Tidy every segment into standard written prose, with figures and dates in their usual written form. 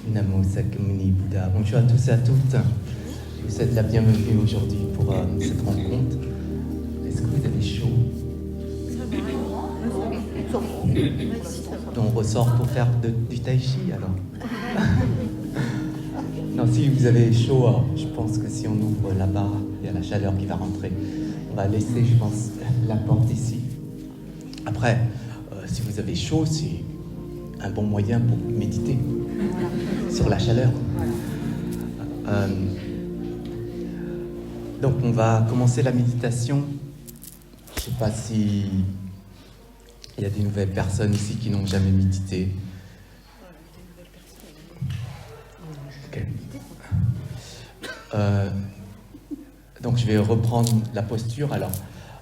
Namo Sakyamuni Bouddha. Bonjour à tous et à toutes. Vous êtes la bienvenue aujourd'hui pour cette rencontre. Est-ce que vous avez chaud? On ressort pour faire du tai chi alors. Non, si vous avez chaud, je pense que si on ouvre là-bas, il y a la chaleur qui va rentrer. On va laisser, je pense, la porte ici. Après, si vous avez chaud, c'est un bon moyen pour méditer sur la chaleur. Donc on va commencer la méditation. Je ne sais pas si il y a des nouvelles personnes ici qui n'ont jamais médité. Okay. Donc je vais reprendre la posture. Alors,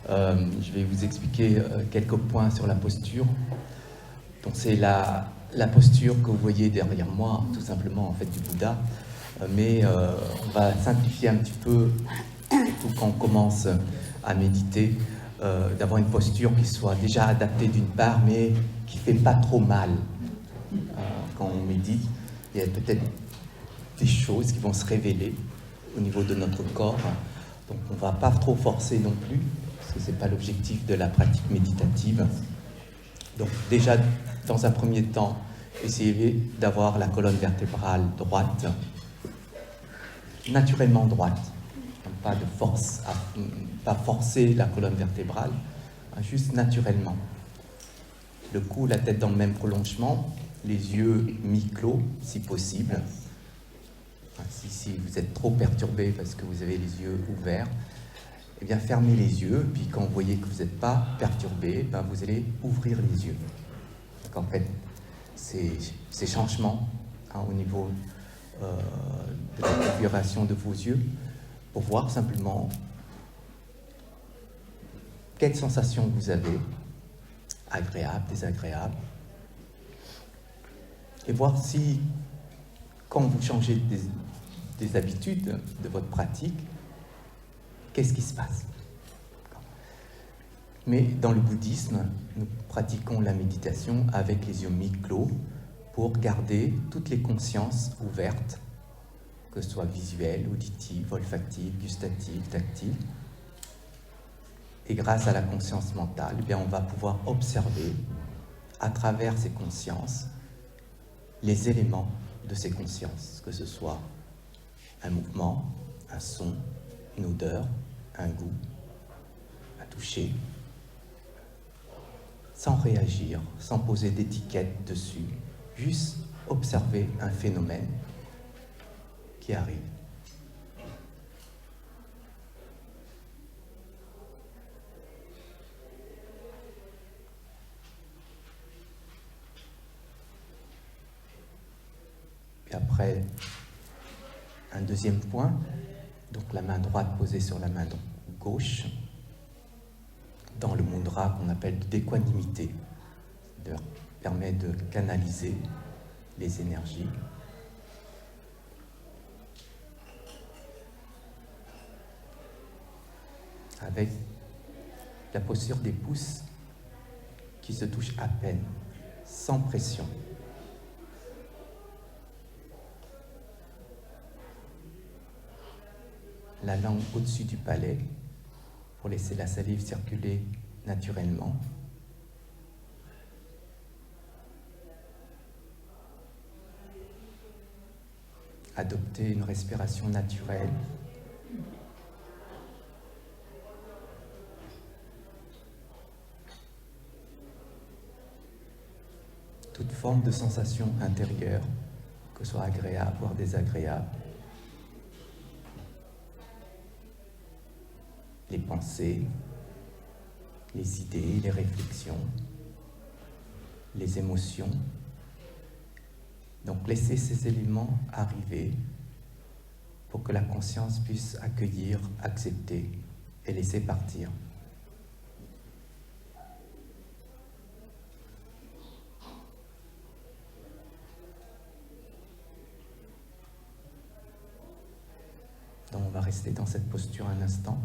je vais vous expliquer quelques points sur la posture. Donc c'est la posture que vous voyez derrière moi, tout simplement en fait du Bouddha. Mais on va simplifier un petit peu, surtout quand on commence à méditer, d'avoir une posture qui soit déjà adaptée d'une part, mais qui ne fait pas trop mal. Quand on médite, il y a peut-être des choses qui vont se révéler au niveau de notre corps. Donc on ne va pas trop forcer non plus, parce que ce n'est pas l'objectif de la pratique méditative. Donc déjà, dans un premier temps, essayez d'avoir la colonne vertébrale droite, naturellement droite. Pas de force, pas forcer la colonne vertébrale, juste naturellement. Le cou, la tête dans le même prolongement, les yeux mi-clos si possible. Si vous êtes trop perturbé parce que vous avez les yeux ouverts, eh bien fermez les yeux, puis quand vous voyez que vous n'êtes pas perturbé, vous allez ouvrir les yeux. Donc en fait, ces changements au niveau de la configuration de vos yeux, pour voir simplement quelles sensations vous avez, agréables, désagréables, et voir si, quand vous changez des habitudes de votre pratique, qu'est-ce qui se passe. Mais dans le bouddhisme, nous pratiquons la méditation avec les yeux mi-clos pour garder toutes les consciences ouvertes, que ce soit visuelle, auditive, olfactive, gustative, tactile. Et grâce à la conscience mentale, eh bien, on va pouvoir observer à travers ces consciences les éléments de ces consciences, que ce soit un mouvement, un son, une odeur, un goût, un toucher, sans réagir, sans poser d'étiquette dessus, juste observer un phénomène qui arrive. Puis après, un deuxième point, donc la main droite posée sur la main gauche, dans le mudra qu'on appelle d'équanimité, permet de canaliser les énergies. Avec la posture des pouces qui se touchent à peine, sans pression. La langue au-dessus du palais pour laisser la salive circuler naturellement. Adopter une respiration naturelle. Toute forme de sensation intérieure, que ce soit agréable voire désagréable. Les pensées, les idées, les réflexions, les émotions. Donc laissez ces éléments arriver pour que la conscience puisse accueillir, accepter et laisser partir. Donc on va rester dans cette posture un instant.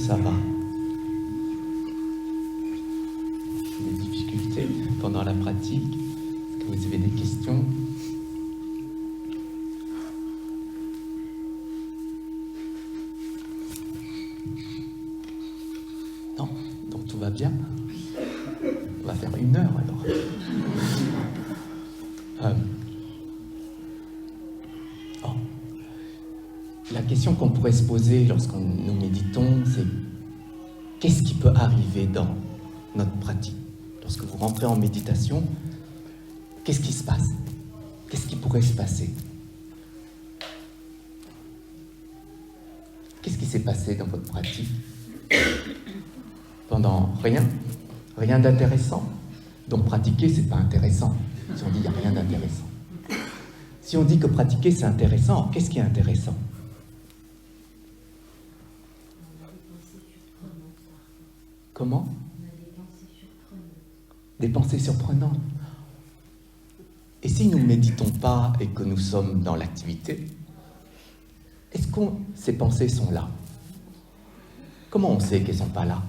ça va? Des difficultés pendant la pratique? Est-ce que vous avez des questions? Non? Donc tout va bien? On va faire 1 heure alors. La question qu'on pourrait se poser lorsqu'on nous méditons, c'est qu'est-ce qui peut arriver dans notre pratique? Lorsque vous rentrez en méditation, qu'est-ce qui se passe? Qu'est-ce qui pourrait se passer? Qu'est-ce qui s'est passé dans votre pratique? Pendant rien d'intéressant. Donc pratiquer, c'est pas intéressant. Si on dit qu'il n'y a rien d'intéressant. Si on dit que pratiquer, c'est intéressant, qu'est-ce qui est intéressant? Comment? Des pensées surprenantes. Et si nous ne méditons pas et que nous sommes dans l'activité, est-ce que ces pensées sont là? Comment on sait qu'elles ne sont pas là?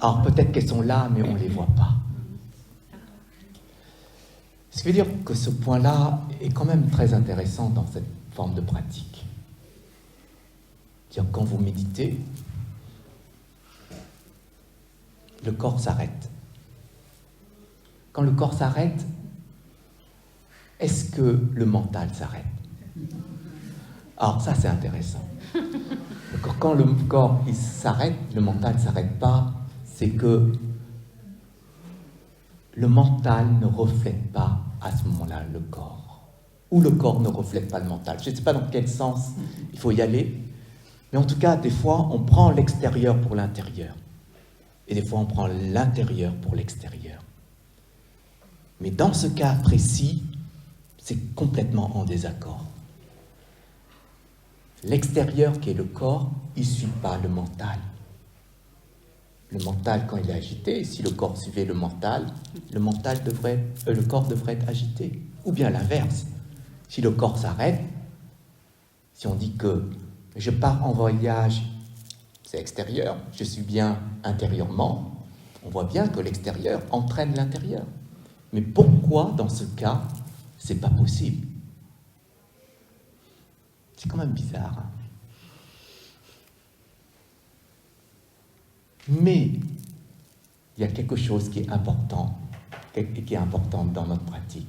Alors peut-être qu'elles sont là, mais on ne les voit pas. Ce qui veut dire que ce point-là est quand même très intéressant dans cette forme de pratique. C'est-à-dire quand vous méditez, le corps s'arrête. Quand le corps s'arrête, est-ce que le mental s'arrête? Alors ça c'est intéressant. Quand le corps il s'arrête, le mental ne s'arrête pas, c'est que le mental ne reflète pas à ce moment-là le corps. Ou le corps ne reflète pas le mental. Je ne sais pas dans quel sens il faut y aller, mais en tout cas, des fois, on prend l'extérieur pour l'intérieur. Et des fois, on prend l'intérieur pour l'extérieur. Mais dans ce cas précis, c'est complètement en désaccord. L'extérieur, qui est le corps, il ne suit pas le mental. Le mental, quand il est agité, si le corps suivait le corps devrait être agité. Ou bien l'inverse. Si le corps s'arrête, si on dit que je pars en voyage, c'est extérieur, je suis bien intérieurement, on voit bien que l'extérieur entraîne l'intérieur. Mais pourquoi, dans ce cas, c'est pas possible? C'est quand même bizarre. Hein? Mais il y a quelque chose qui est important, et qui est important dans notre pratique.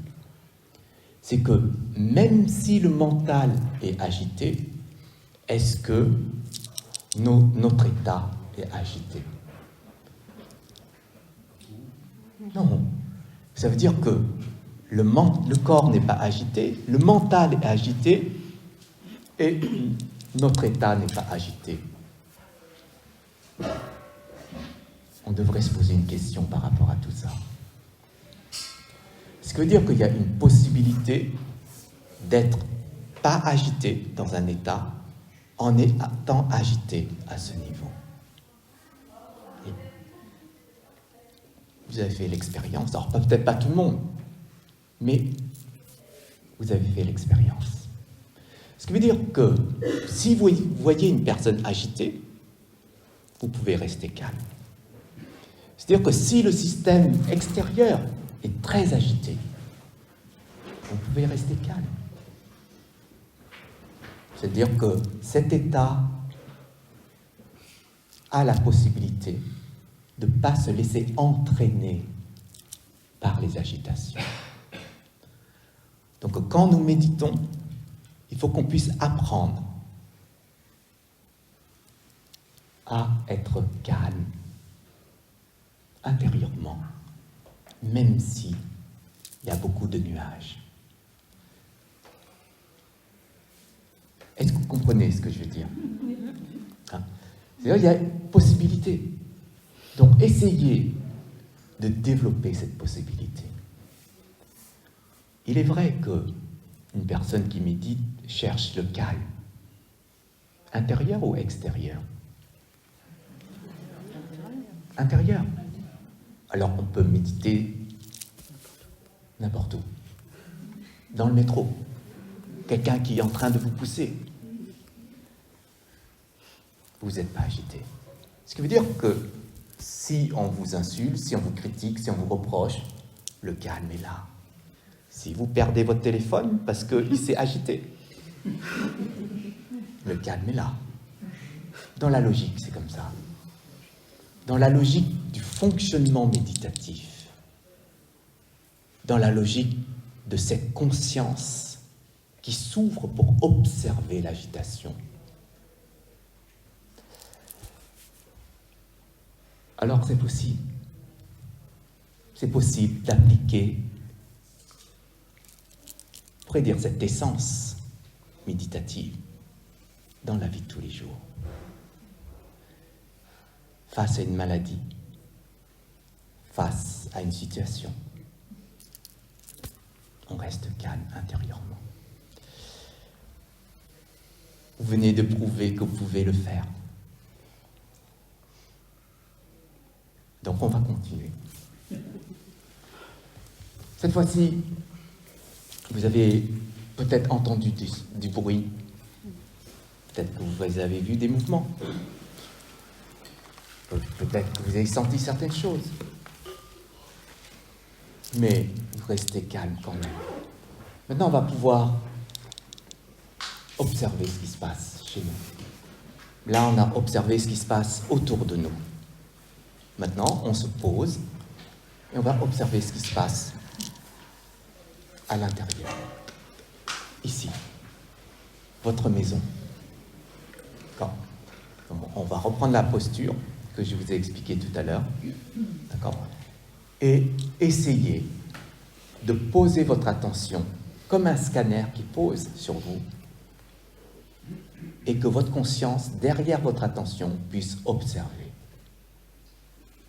C'est que même si le mental est agité, est-ce que notre état est agité? Non. Ça veut dire que le corps n'est pas agité, le mental est agité et notre état n'est pas agité. On devrait se poser une question par rapport à tout ça. Ce qui veut dire qu'il y a une possibilité d'être pas agité dans un état en étant agité à ce niveau. Et vous avez fait l'expérience, alors peut-être pas tout le monde, mais vous avez fait l'expérience. Ce qui veut dire que si vous voyez une personne agitée, vous pouvez rester calme. C'est-à-dire que si le système extérieur est très agité, vous pouvez rester calme. C'est-à-dire que cet état a la possibilité de ne pas se laisser entraîner par les agitations. Donc quand nous méditons, il faut qu'on puisse apprendre à être calme intérieurement, même s'il y a beaucoup de nuages. Est-ce que vous comprenez ce que je veux dire? Hein? C'est-à-dire qu'il y a une possibilité. Donc essayez de développer cette possibilité. Il est vrai qu'une personne qui médite cherche le calme. Intérieur ou extérieur? Intérieur. Alors on peut méditer n'importe où. Dans le métro. Quelqu'un qui est en train de vous pousser. vous n'êtes pas agité. Ce qui veut dire que si on vous insulte, si on vous critique, si on vous reproche, le calme est là. Si vous perdez votre téléphone parce qu'il s'est agité, le calme est là. Dans la logique, c'est comme ça. Dans la logique du fonctionnement méditatif, dans la logique de cette conscience qui s'ouvre pour observer l'agitation. Alors c'est possible. C'est possible d'appliquer, on pourrait dire, cette essence méditative dans la vie de tous les jours. Face à une maladie, face à une situation, on reste calme intérieurement. Vous venez de prouver que vous pouvez le faire. Donc on va continuer. Cette fois-ci, vous avez peut-être entendu du bruit. Peut-être que vous avez vu des mouvements. Peut-être que vous avez senti certaines choses. Mais vous restez calme quand même. Maintenant, on va pouvoir observer ce qui se passe chez nous. Là, on a observé ce qui se passe autour de nous. Maintenant, on se pose et on va observer ce qui se passe à l'intérieur. Ici, votre maison. D'accord ? On va reprendre la posture que je vous ai expliquée tout à l'heure. D'accord ? Et essayez de poser votre attention comme un scanner qui pose sur vous et que votre conscience, derrière votre attention, puisse observer.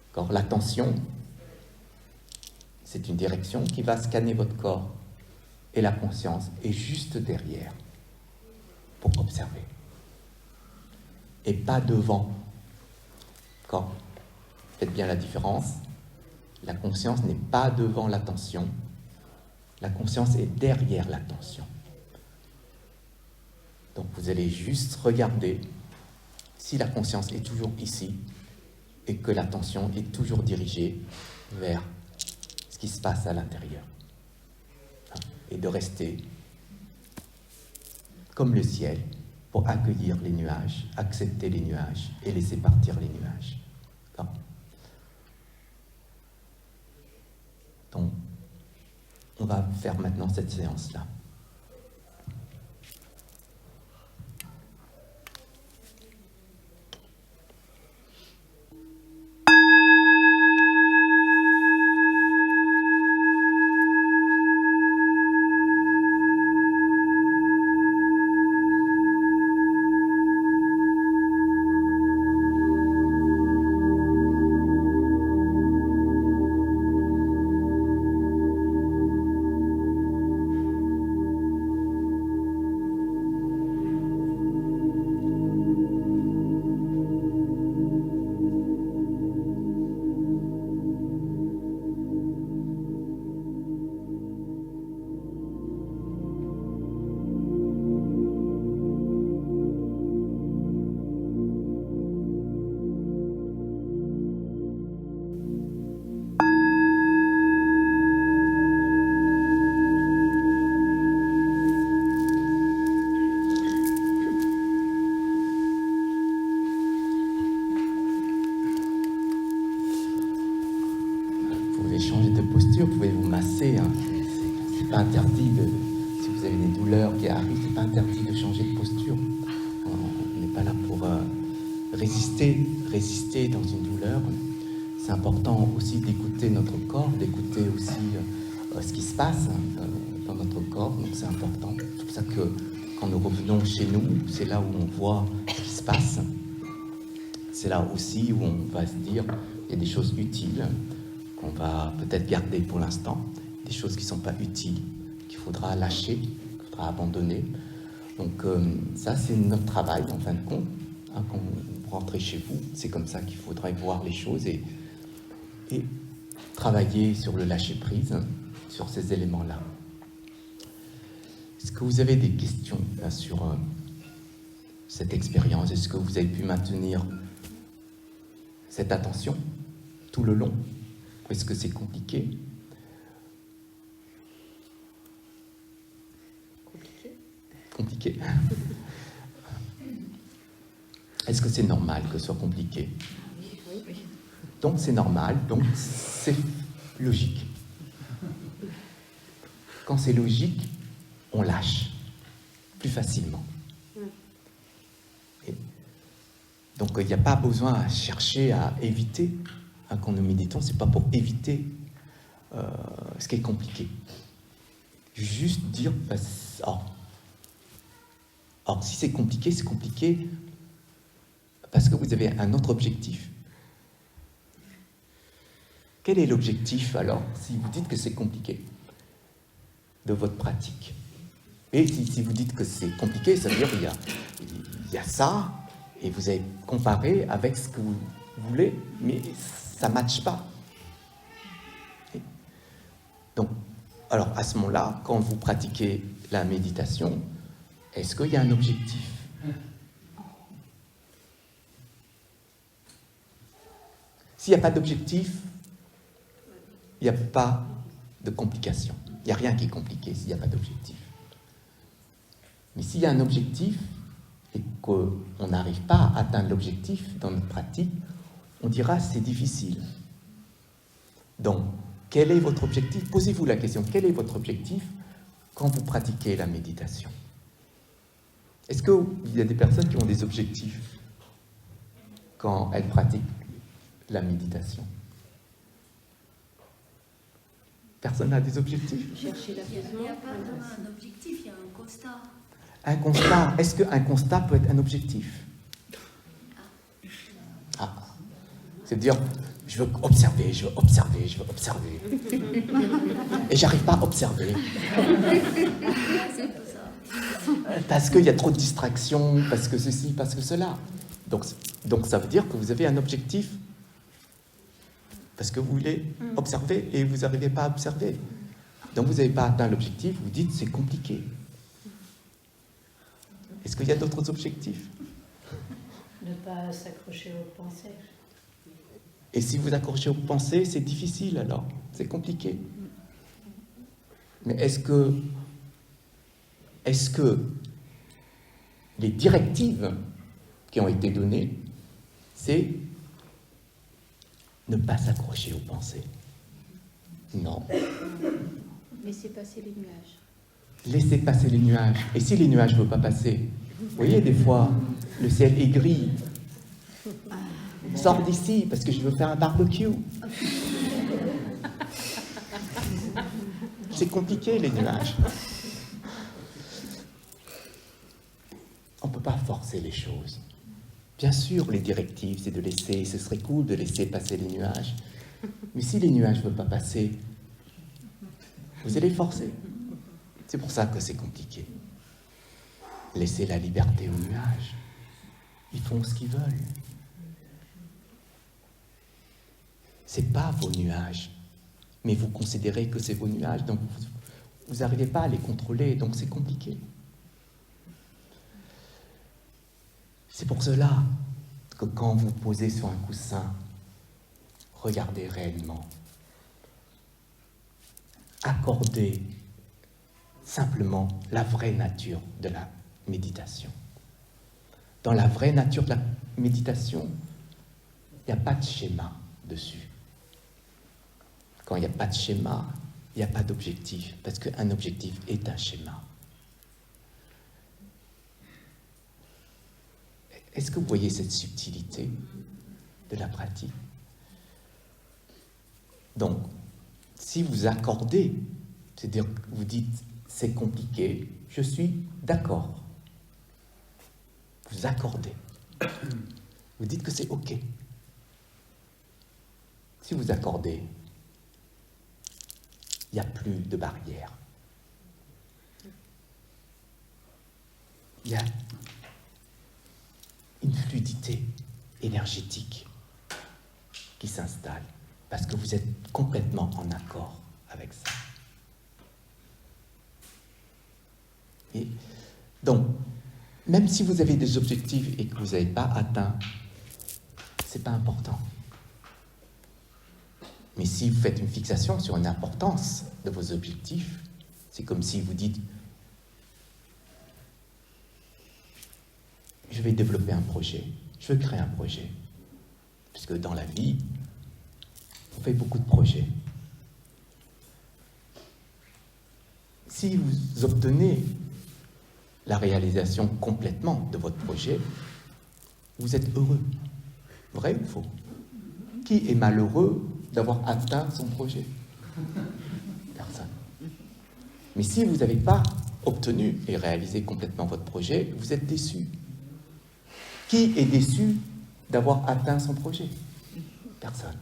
D'accord ? L'attention, c'est une direction qui va scanner votre corps et la conscience est juste derrière pour observer. Et pas devant. D'accord ? Faites bien la différence. La conscience n'est pas devant l'attention. La conscience est derrière l'attention. Donc vous allez juste regarder si la conscience est toujours ici et que l'attention est toujours dirigée vers ce qui se passe à l'intérieur. Et de rester comme le ciel pour accueillir les nuages, accepter les nuages et laisser partir les nuages. D'accord ? Donc, on va faire maintenant cette séance-là. Vous pouvez vous masser, hein. C'est pas interdit si vous avez des douleurs qui arrivent, c'est pas interdit de changer de posture. On n'est pas là pour résister dans une douleur. C'est important aussi d'écouter notre corps, d'écouter aussi ce qui se passe dans notre corps, donc c'est important. C'est pour ça que quand nous revenons chez nous, c'est là où on voit ce qui se passe. C'est là aussi où on va se dire il y a des choses utiles qu'on va peut-être garder pour l'instant, des choses qui ne sont pas utiles, qu'il faudra lâcher, qu'il faudra abandonner. Donc ça, c'est notre travail, en fin de compte. Hein, quand vous rentrez chez vous, c'est comme ça qu'il faudrait voir les choses et travailler sur le lâcher-prise, sur ces éléments-là. Est-ce que vous avez des questions là, sur cette expérience? Est-ce que vous avez pu maintenir cette attention tout le long? Ou est-ce que c'est compliqué? Compliqué. Est-ce que c'est normal que ce soit compliqué? Oui. Donc c'est normal, donc c'est logique. Quand c'est logique, on lâche plus facilement. Et donc il n'y a pas besoin à chercher à éviter. Quand nous méditons, c'est pas pour éviter ce qui est compliqué. Juste dire, or, si c'est compliqué parce que vous avez un autre objectif. Quel est l'objectif alors, si vous dites que c'est compliqué, de votre pratique? Et si vous dites que c'est compliqué, ça veut dire qu'il y a ça, et vous avez comparé avec ce que vous voulez, mais ça ne matche pas. Donc, alors à ce moment-là, quand vous pratiquez la méditation, est-ce qu'il y a un objectif? S'il n'y a pas d'objectif, il n'y a pas de complication. Il n'y a rien qui est compliqué s'il n'y a pas d'objectif. Mais s'il y a un objectif et qu'on n'arrive pas à atteindre l'objectif dans notre pratique, on dira c'est difficile. Donc, quel est votre objectif? Posez-vous la question, quel est votre objectif quand vous pratiquez la méditation? Est-ce qu'il y a des personnes qui ont des objectifs quand elles pratiquent la méditation? Personne n'a des objectifs? Chercher l'apaisement. Il n'y a pas vraiment un objectif, il y a un constat. Un constat. Est-ce qu'un constat peut être un objectif? C'est-à-dire, je veux observer. Et j'arrive pas à observer. Parce qu'il y a trop de distractions, parce que ceci, parce que cela. Donc ça veut dire que vous avez un objectif. Parce que vous voulez observer et vous n'arrivez pas à observer. Donc vous n'avez pas atteint l'objectif, vous dites c'est compliqué. Est-ce qu'il y a d'autres objectifs? Ne pas s'accrocher aux pensées. Et si vous accrochez aux pensées, c'est difficile alors, c'est compliqué. Mais est-ce que les directives qui ont été données, c'est ne pas s'accrocher aux pensées? Non. Laissez passer les nuages. Laissez passer les nuages. Et si les nuages ne veulent pas passer? Vous voyez, des fois, le ciel est gris. Sors d'ici parce que je veux faire un barbecue. C'est compliqué, les nuages. On ne peut pas forcer les choses. Bien sûr, les directives, c'est de laisser, ce serait cool de laisser passer les nuages. Mais si les nuages ne veulent pas passer, vous allez forcer. C'est pour ça que c'est compliqué. Laissez la liberté aux nuages. Ils font ce qu'ils veulent. Ce n'est pas vos nuages, mais vous considérez que c'est vos nuages, donc vous n'arrivez pas à les contrôler, donc c'est compliqué. C'est pour cela que quand vous posez sur un coussin, regardez réellement. Accordez simplement la vraie nature de la méditation. Dans la vraie nature de la méditation, il n'y a pas de schéma dessus. Quand il n'y a pas de schéma, il n'y a pas d'objectif, parce qu'un objectif est un schéma. Est-ce que vous voyez cette subtilité de la pratique? Donc, si vous accordez, c'est-à-dire que vous dites c'est compliqué, je suis d'accord. Vous accordez. Vous dites que c'est OK. Si vous accordez, il n'y a plus de barrière. Il y a une fluidité énergétique qui s'installe parce que vous êtes complètement en accord avec ça. Et donc, même si vous avez des objectifs et que vous n'avez pas atteint, ce n'est pas important. Mais si vous faites une fixation sur une importance de vos objectifs, c'est comme si vous dites « Je vais développer un projet, je veux créer un projet ». Puisque dans la vie, on fait beaucoup de projets. Si vous obtenez la réalisation complètement de votre projet, vous êtes heureux. Vrai ou faux? Qui est malheureux d'avoir atteint son projet? Personne. Mais si vous n'avez pas obtenu et réalisé complètement votre projet, vous êtes déçu. Qui est déçu d'avoir atteint son projet? Personne.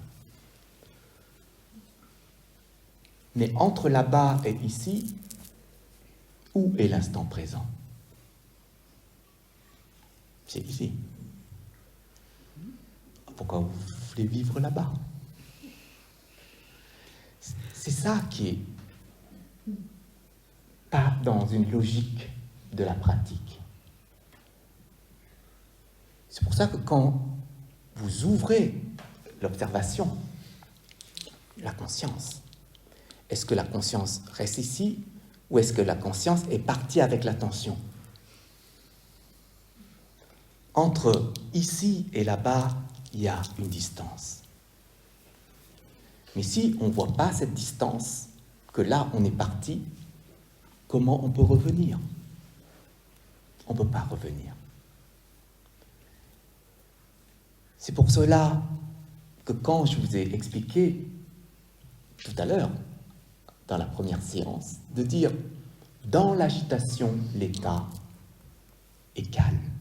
Mais entre là-bas et ici, où est l'instant présent? C'est ici. Pourquoi vous voulez vivre là-bas? C'est ça qui est pas dans une logique de la pratique. C'est pour ça que quand vous ouvrez l'observation, la conscience, est-ce que la conscience reste ici ou est-ce que la conscience est partie avec l'attention? Entre ici et là-bas, il y a une distance. Mais si on ne voit pas cette distance, que là on est parti, comment on peut revenir? On ne peut pas revenir. C'est pour cela que quand je vous ai expliqué tout à l'heure, dans la première séance, de dire dans l'agitation, l'état est calme.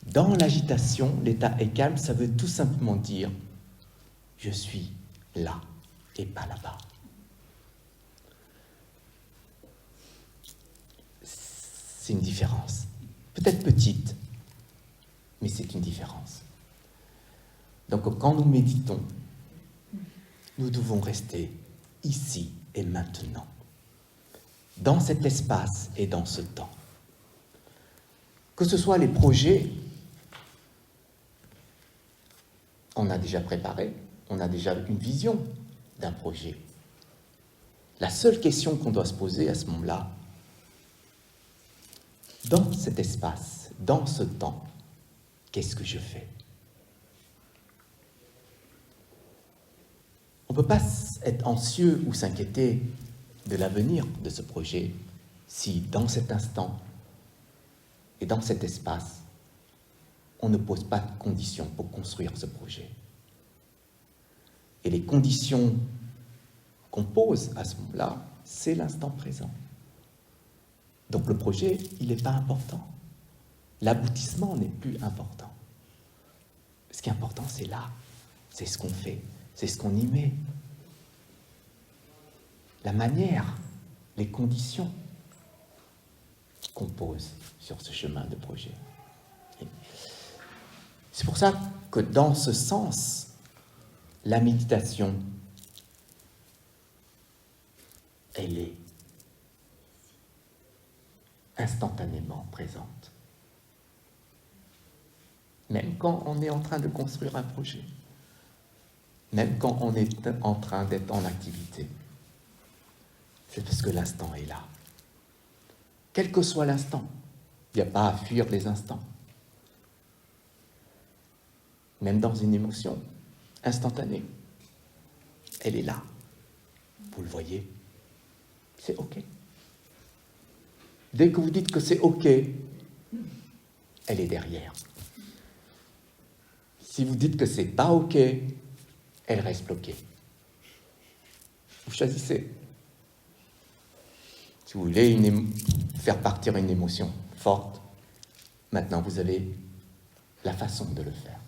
Dans l'agitation, l'état est calme, ça veut tout simplement dire je suis là et pas là-bas. C'est une différence, peut-être petite, mais c'est une différence. Donc quand nous méditons, nous devons rester ici et maintenant, dans cet espace et dans ce temps. Que ce soit les projets, on a déjà préparé, on a déjà une vision d'un projet. La seule question qu'on doit se poser à ce moment-là, dans cet espace, dans ce temps, qu'est-ce que je fais? On ne peut pas être anxieux ou s'inquiéter de l'avenir de ce projet si, dans cet instant et dans cet espace, on ne pose pas de conditions pour construire ce projet. Et les conditions qu'on pose à ce moment-là, c'est l'instant présent. Donc le projet, il n'est pas important. L'aboutissement n'est plus important. Ce qui est important, c'est là. C'est ce qu'on fait. C'est ce qu'on y met. La manière, les conditions qu'on pose sur ce chemin de projet. C'est pour ça que dans ce sens, la méditation, elle est instantanément présente. Même quand on est en train de construire un projet. Même quand on est en train d'être en activité. C'est parce que l'instant est là. Quel que soit l'instant, il n'y a pas à fuir les instants. Même dans une émotion instantanée, elle est là. Vous le voyez, c'est OK. Dès que vous dites que c'est OK, elle est derrière. Si vous dites que c'est pas OK, elle reste bloquée. Vous choisissez. Si vous voulez faire partir une émotion forte, maintenant vous avez la façon de le faire.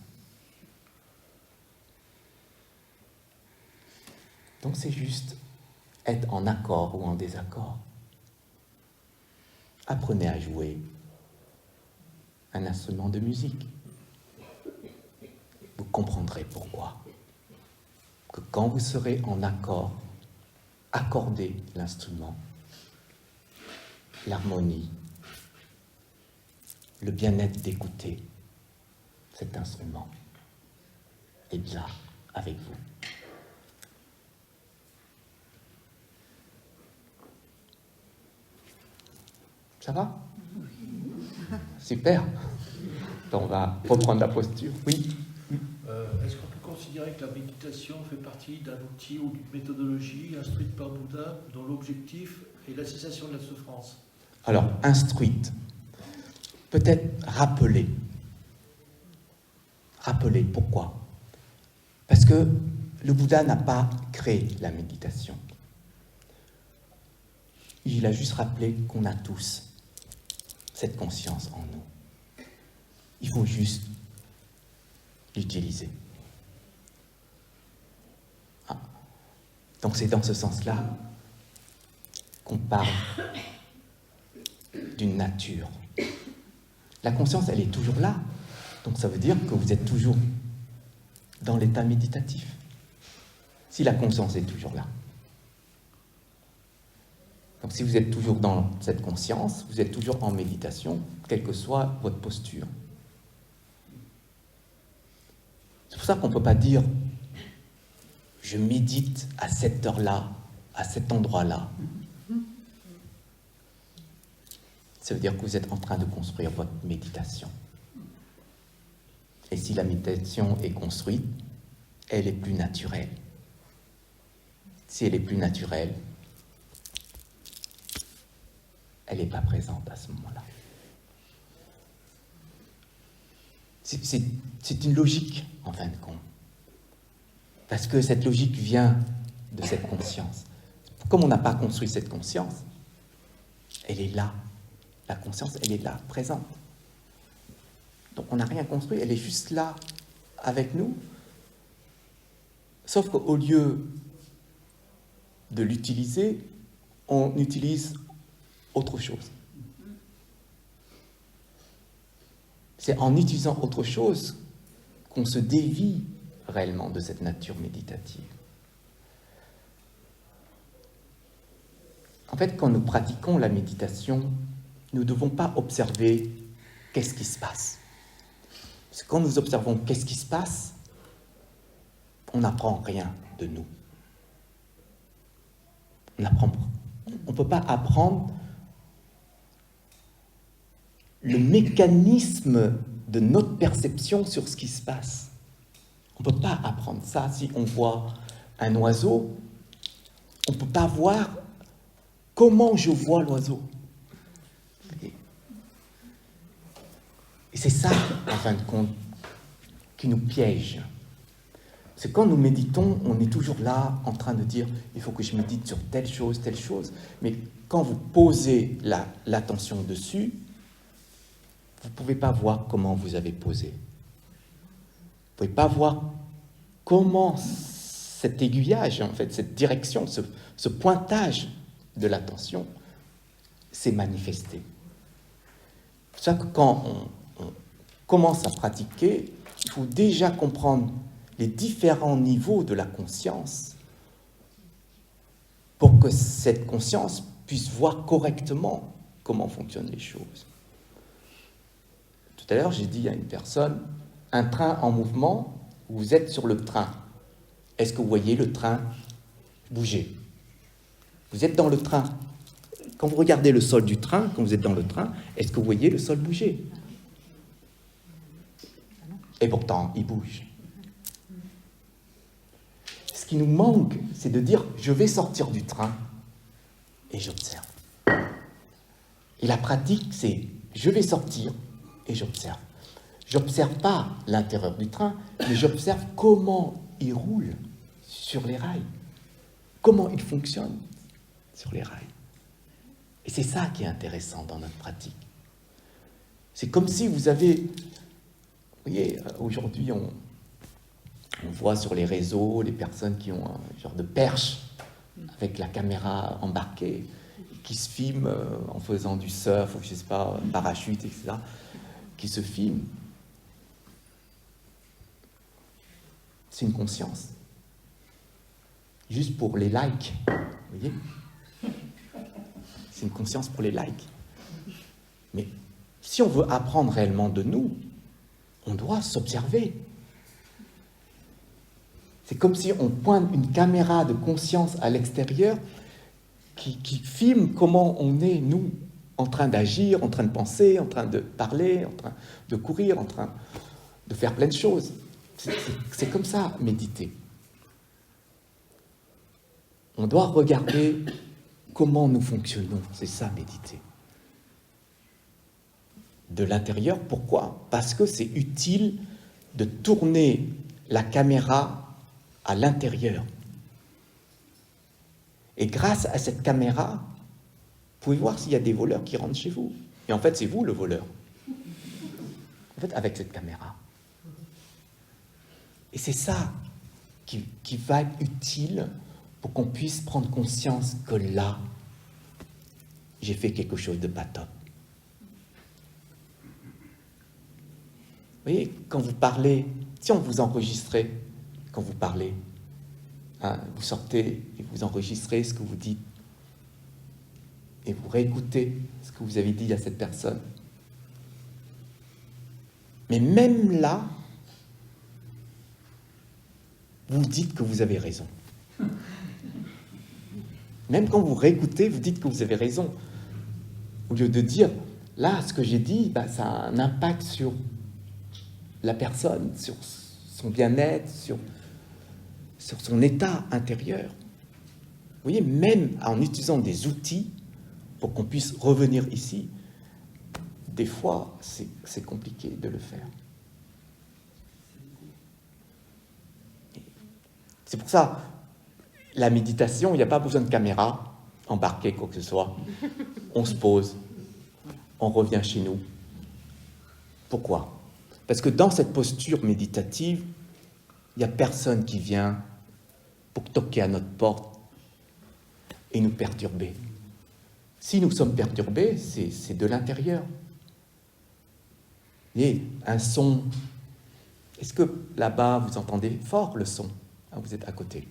Donc c'est juste être en accord ou en désaccord. Apprenez à jouer un instrument de musique. Vous comprendrez pourquoi. Que quand vous serez en accord, accordez l'instrument, l'harmonie le bien-être d'écouter cet instrument est là avec vous. Ça va? Super. Donc on va reprendre la posture. Oui. Est-ce qu'on peut considérer que la méditation fait partie d'un outil ou d'une méthodologie instruite par Bouddha dont l'objectif est la cessation de la souffrance? Alors, instruite. Peut-être rappeler. Rappeler, pourquoi? Parce que le Bouddha n'a pas créé la méditation. Il a juste rappelé qu'on a tous cette conscience en nous. Il faut juste l'utiliser. Ah. Donc c'est dans ce sens-là qu'on parle d'une nature. La conscience, elle est toujours là. Donc ça veut dire que vous êtes toujours dans l'état méditatif. Si la conscience est toujours là. Donc si vous êtes toujours dans cette conscience, vous êtes toujours en méditation, quelle que soit votre posture. C'est pour ça qu'on ne peut pas dire « je médite à cette heure-là, à cet endroit-là ». Ça veut dire que vous êtes en train de construire votre méditation. Et si la méditation est construite, elle est plus naturelle. Si elle est plus naturelle, elle n'est pas présente à ce moment-là. C'est une logique, en fin de compte. Parce que cette logique vient de cette conscience. Comme on n'a pas construit cette conscience, elle est là. La conscience, elle est là, présente. Donc on n'a rien construit, elle est juste là, avec nous. Sauf qu'au lieu de l'utiliser, on utilise autre chose. C'est en utilisant autre chose qu'on se dévie réellement de cette nature méditative. En fait, quand nous pratiquons la méditation, nous ne devons pas observer qu'est-ce qui se passe. Parce que quand nous observons qu'est-ce qui se passe, on n'apprend rien de nous. On ne peut pas apprendre le mécanisme de notre perception sur ce qui se passe. On ne peut pas apprendre ça. Si on voit un oiseau, on ne peut pas voir comment je vois l'oiseau. Et c'est ça, en fin de compte, qui nous piège. C'est quand nous méditons, on est toujours là en train de dire « il faut que je médite sur telle chose ». Mais quand vous posez l'attention dessus, vous ne pouvez pas voir comment vous avez posé. Vous ne pouvez pas voir comment cet aiguillage, en fait, cette direction, ce pointage de l'attention s'est manifesté. C'est pour ça que quand on commence à pratiquer, il faut déjà comprendre les différents niveaux de la conscience pour que cette conscience puisse voir correctement comment fonctionnent les choses. Tout à l'heure, j'ai dit à une personne, un train en mouvement, vous êtes sur le train. Est-ce que vous voyez le train bouger? Vous êtes dans le train. Quand vous regardez le sol du train, quand vous êtes dans le train, est-ce que vous voyez le sol bouger? Et pourtant, il bouge. Ce qui nous manque, c'est de dire, je vais sortir du train et j'observe. Et la pratique, c'est, je vais sortir et j'observe. J'observe pas l'intérieur du train, mais j'observe comment il roule sur les rails, comment il fonctionne sur les rails. Et c'est ça qui est intéressant dans notre pratique. C'est comme si vous avez... Vous voyez, aujourd'hui, on voit sur les réseaux les personnes qui ont un genre de perche avec la caméra embarquée, qui se filment en faisant du surf, ou je ne sais pas, parachute, etc., qui se filment. C'est une conscience. Juste pour les likes, vous voyez? C'est une conscience pour les likes. Mais Si on veut apprendre réellement de nous, on doit s'observer. C'est comme si on pointe une caméra de conscience à l'extérieur qui filme comment on est, nous, en train d'agir, en train de penser, en train de parler, en train de courir, en train de faire plein de choses. C'est comme ça, méditer. On doit regarder comment nous fonctionnons. C'est ça, méditer. De l'intérieur, pourquoi? Parce que c'est utile de tourner la caméra à l'intérieur. Et grâce à cette caméra, vous pouvez voir s'il y a des voleurs qui rentrent chez vous. Et en fait, c'est vous le voleur. En fait, avec cette caméra. Et c'est ça qui va être utile pour qu'on puisse prendre conscience que là, j'ai fait quelque chose de pas top. Vous voyez, quand vous parlez, si on vous enregistrait quand vous parlez, hein, vous sortez et vous enregistrez ce que vous dites, et vous réécoutez ce que vous avez dit à cette personne. Mais même là, vous dites que vous avez raison. Même quand vous réécoutez, vous dites que vous avez raison. Au lieu de dire, là, ce que j'ai dit, ça a un impact sur la personne, sur son bien-être, sur son état intérieur. Vous voyez, même en utilisant des outils pour qu'on puisse revenir ici, des fois, c'est compliqué de le faire. C'est pour ça, la méditation, il n'y a pas besoin de caméra, embarquer quoi que ce soit. On se pose, on revient chez nous. Pourquoi? Parce que dans cette posture méditative, il n'y a personne qui vient pour toquer à notre porte et nous perturber. Si nous sommes perturbés, c'est de l'intérieur. Et un son, est-ce que là-bas vous entendez fort le son? Vous êtes à côté.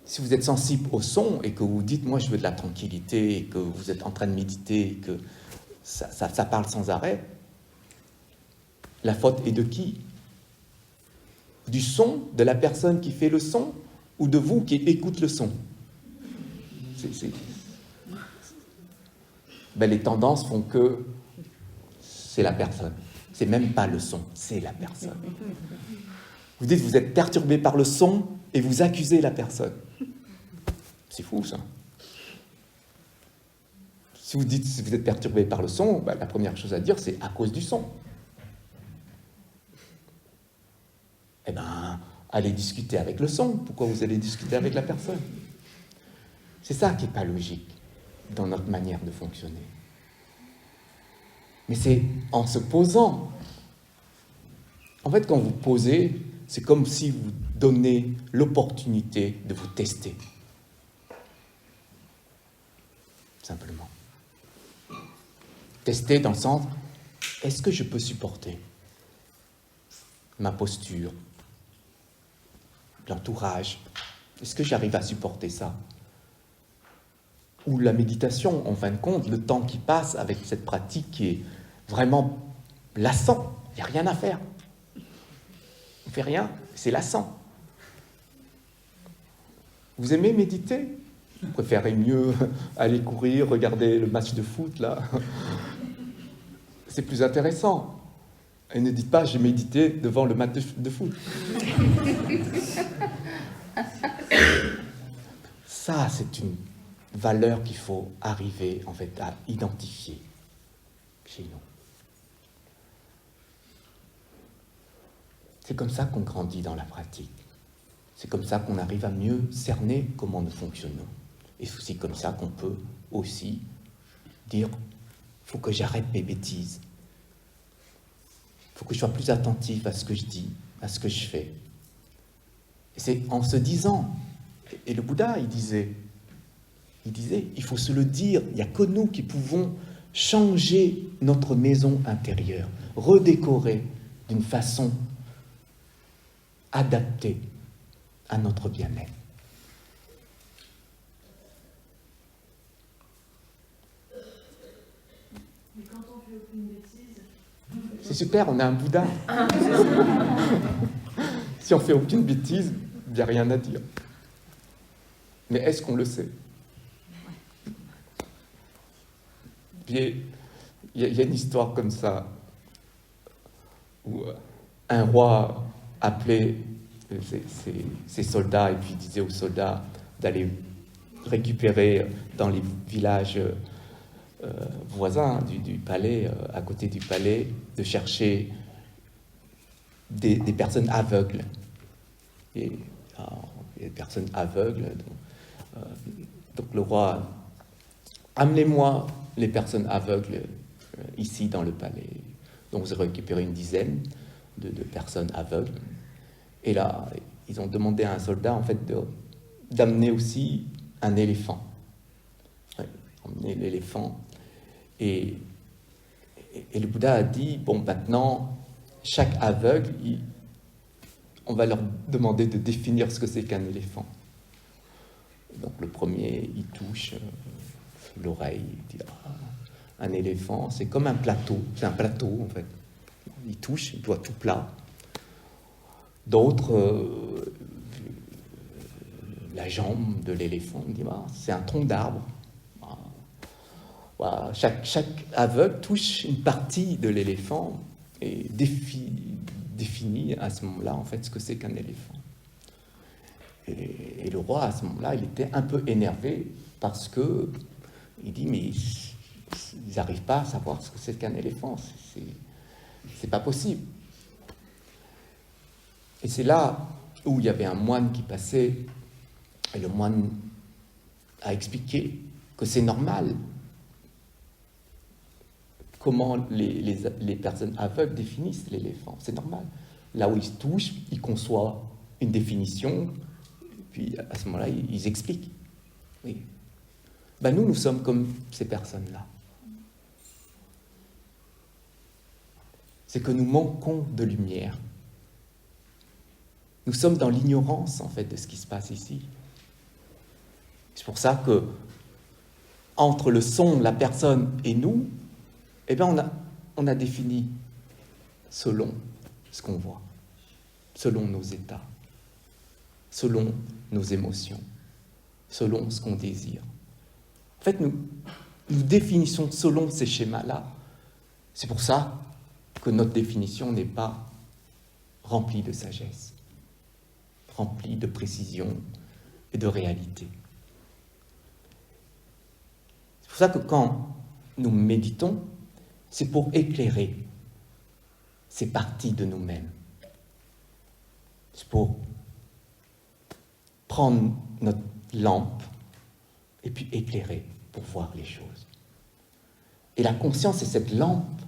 Si vous êtes sensible au son et que vous dites, moi je veux de la tranquillité, et que vous êtes en train de méditer, et que ça parle sans arrêt, la faute est de qui? Du son, de la personne qui fait le son, ou de vous qui écoute le son? Les tendances font que c'est la personne. C'est même pas le son, c'est la personne. Vous dites, vous êtes perturbé par le son et vous accusez la personne. C'est fou, ça. Si vous dites, si vous êtes perturbé par le son, la première chose à dire, c'est à cause du son. Allez discuter avec le son. Pourquoi vous allez discuter avec la personne? C'est ça qui n'est pas logique dans notre manière de fonctionner. Mais c'est en se posant. En fait, quand vous posez, c'est comme si vous donnez l'opportunité de vous tester. Simplement. Tester dans le sens, est-ce que je peux supporter ma posture, l'entourage? Est-ce que j'arrive à supporter ça? Ou la méditation, en fin de compte, le temps qui passe avec cette pratique qui est vraiment lassant, il n'y a rien à faire. On ne fait rien, c'est lassant. Vous aimez méditer? Vous préférez mieux aller courir, regarder le match de foot, là? C'est plus intéressant. Et ne dites pas, j'ai médité devant le match de foot. Ça, c'est une valeur qu'il faut arriver, en fait, à identifier chez nous. C'est comme ça qu'on grandit dans la pratique. C'est comme ça qu'on arrive à mieux cerner comment nous fonctionnons. Et c'est aussi comme ça qu'on peut aussi dire, il faut que j'arrête mes bêtises. Il faut que je sois plus attentif à ce que je dis, à ce que je fais. Et c'est en se disant, et le Bouddha, il disait, il faut se le dire, il n'y a que nous qui pouvons changer notre maison intérieure, redécorer d'une façon adaptée à notre bien-être. Mais quand on C'est super, on a un Bouddha. Si on fait aucune bêtise, il n'y a rien à dire. Mais est-ce qu'on le sait? Puis, il y a une histoire comme ça, où un roi appelait ses soldats et puis disait aux soldats d'aller récupérer dans les villages voisins du palais, à côté du palais, de chercher des personnes aveugles. Et des personnes aveugles. Donc le roi, amenez-moi les personnes aveugles ici dans le palais. Donc ils ont récupéré une dizaine de personnes aveugles. Et là, ils ont demandé à un soldat en fait d'amener aussi un éléphant. Ouais, emmener l'éléphant. Et le Bouddha a dit, bon, maintenant, chaque aveugle, on va leur demander de définir ce que c'est qu'un éléphant. Donc le premier, il touche l'oreille, il dit, un éléphant, c'est comme un plateau, c'est un plateau en fait. Il touche, il doit tout plat. D'autres, la jambe de l'éléphant, il dit, c'est un tronc d'arbre. Voilà, chaque aveugle touche une partie de l'éléphant et définit à ce moment-là en fait ce que c'est qu'un éléphant. Et le roi à ce moment-là, il était un peu énervé parce que il dit mais ils n'arrivent pas à savoir ce que c'est qu'un éléphant, c'est pas possible. Et c'est là où il y avait un moine qui passait et le moine a expliqué que c'est normal. Comment les personnes aveugles définissent l'éléphant. C'est normal. Là où ils se touchent, ils conçoivent une définition, puis à ce moment-là, ils expliquent. Oui. Ben nous sommes comme ces personnes-là. C'est que nous manquons de lumière. Nous sommes dans l'ignorance, en fait, de ce qui se passe ici. C'est pour ça que, entre le son, la personne et nous, eh bien, on a défini selon ce qu'on voit, selon nos états, selon nos émotions, selon ce qu'on désire. En fait, nous définissons selon ces schémas-là. C'est pour ça que notre définition n'est pas remplie de sagesse, remplie de précision et de réalité. C'est pour ça que quand nous méditons, c'est pour éclairer ces parties de nous-mêmes. C'est pour prendre notre lampe et puis éclairer pour voir les choses. Et la conscience, c'est cette lampe.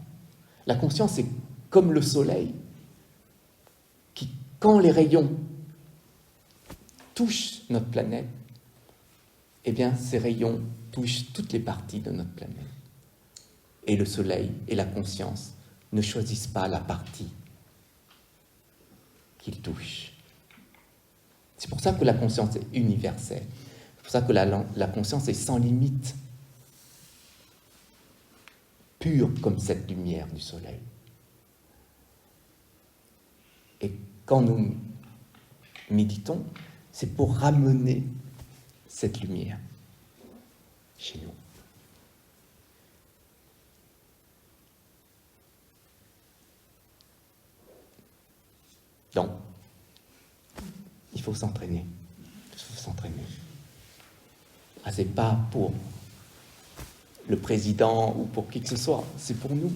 La conscience, c'est comme le soleil qui, quand les rayons touchent notre planète, eh bien, ces rayons touchent toutes les parties de notre planète. Et le soleil et la conscience ne choisissent pas la partie qu'ils touchent. C'est pour ça que la conscience est universelle. C'est pour ça que la conscience est sans limite, pure comme cette lumière du soleil. Et quand nous méditons, c'est pour ramener cette lumière chez nous. Donc, il faut s'entraîner. Il faut s'entraîner. Ce n'est pas pour le président ou pour qui que ce soit, c'est pour nous,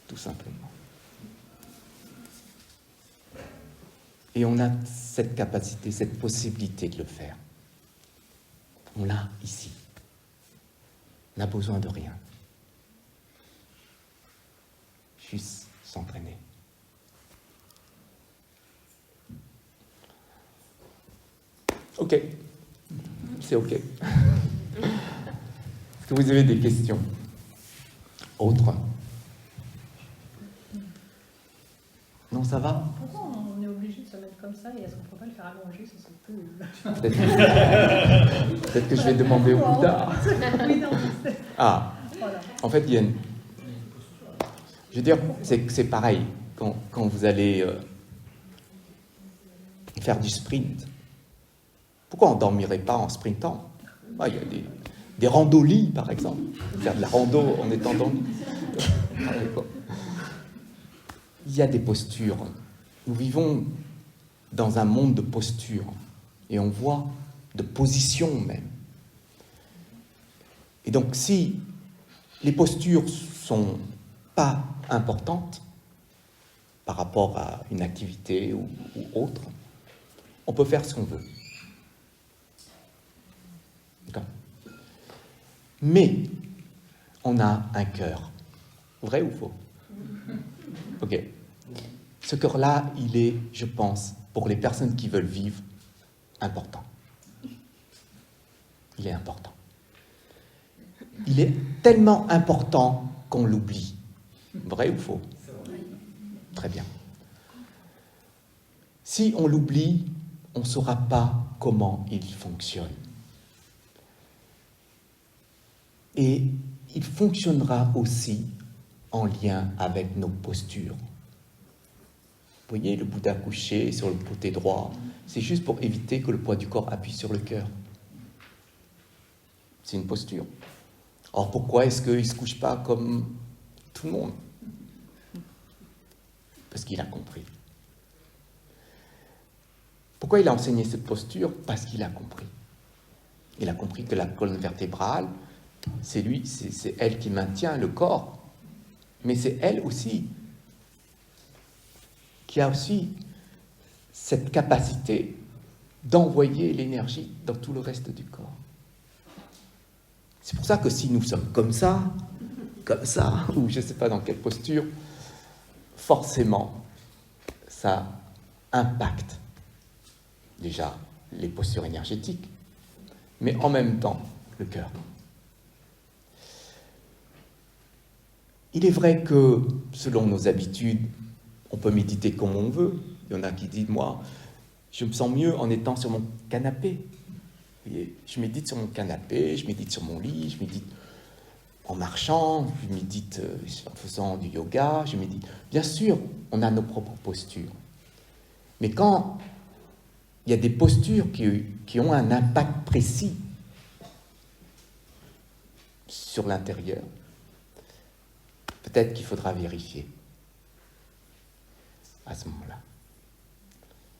tout simplement. Et on a cette capacité, cette possibilité de le faire. On l'a ici. On n'a besoin de rien. Juste s'entraîner. Ok, c'est ok. Est-ce que vous avez des questions autres? Non, ça va? Pourquoi on est obligé de se mettre comme ça et est-ce qu'on ne peut pas le faire allonger, ça serait plus... Peut-être que je vais demander au Bouddha. Oui, non, Ah, voilà. en fait, il y a veux dire, c'est pareil, quand vous allez faire du sprint, pourquoi on ne dormirait pas en sprintant? Il y a des randolis, par exemple. Faire de la rando en étant dormi. Il y a des postures. Nous vivons dans un monde de postures. Et on voit de positions même. Et donc, si les postures ne sont pas importantes par rapport à une activité ou autre, on peut faire ce qu'on veut. D'accord ? Mais on a un cœur. Vrai ou faux ? Ok. Ce cœur-là, il est, je pense, pour les personnes qui veulent vivre, important. Il est important. Il est tellement important qu'on l'oublie. Vrai ou faux ? Très bien. Si on l'oublie, on ne saura pas comment il fonctionne. Et il fonctionnera aussi en lien avec nos postures. Vous voyez, le Bouddha couché sur le côté droit, c'est juste pour éviter que le poids du corps appuie sur le cœur. C'est une posture. Alors pourquoi est-ce qu'il ne se couche pas comme tout le monde ? Parce qu'il a compris. Pourquoi il a enseigné cette posture ? Parce qu'il a compris. Il a compris que la colonne vertébrale, c'est elle qui maintient le corps, mais c'est elle aussi qui a aussi cette capacité d'envoyer l'énergie dans tout le reste du corps. C'est pour ça que si nous sommes comme ça, ou je ne sais pas dans quelle posture, forcément, ça impacte déjà les postures énergétiques, mais en même temps, le cœur. Il est vrai que, selon nos habitudes, on peut méditer comme on veut. Il y en a qui disent, moi, je me sens mieux en étant sur mon canapé. Je médite sur mon canapé, je médite sur mon lit, je médite en marchant, je médite en faisant du yoga, je médite. Bien sûr, on a nos propres postures. Mais quand il y a des postures qui ont un impact précis sur l'intérieur, peut-être qu'il faudra vérifier à ce moment-là.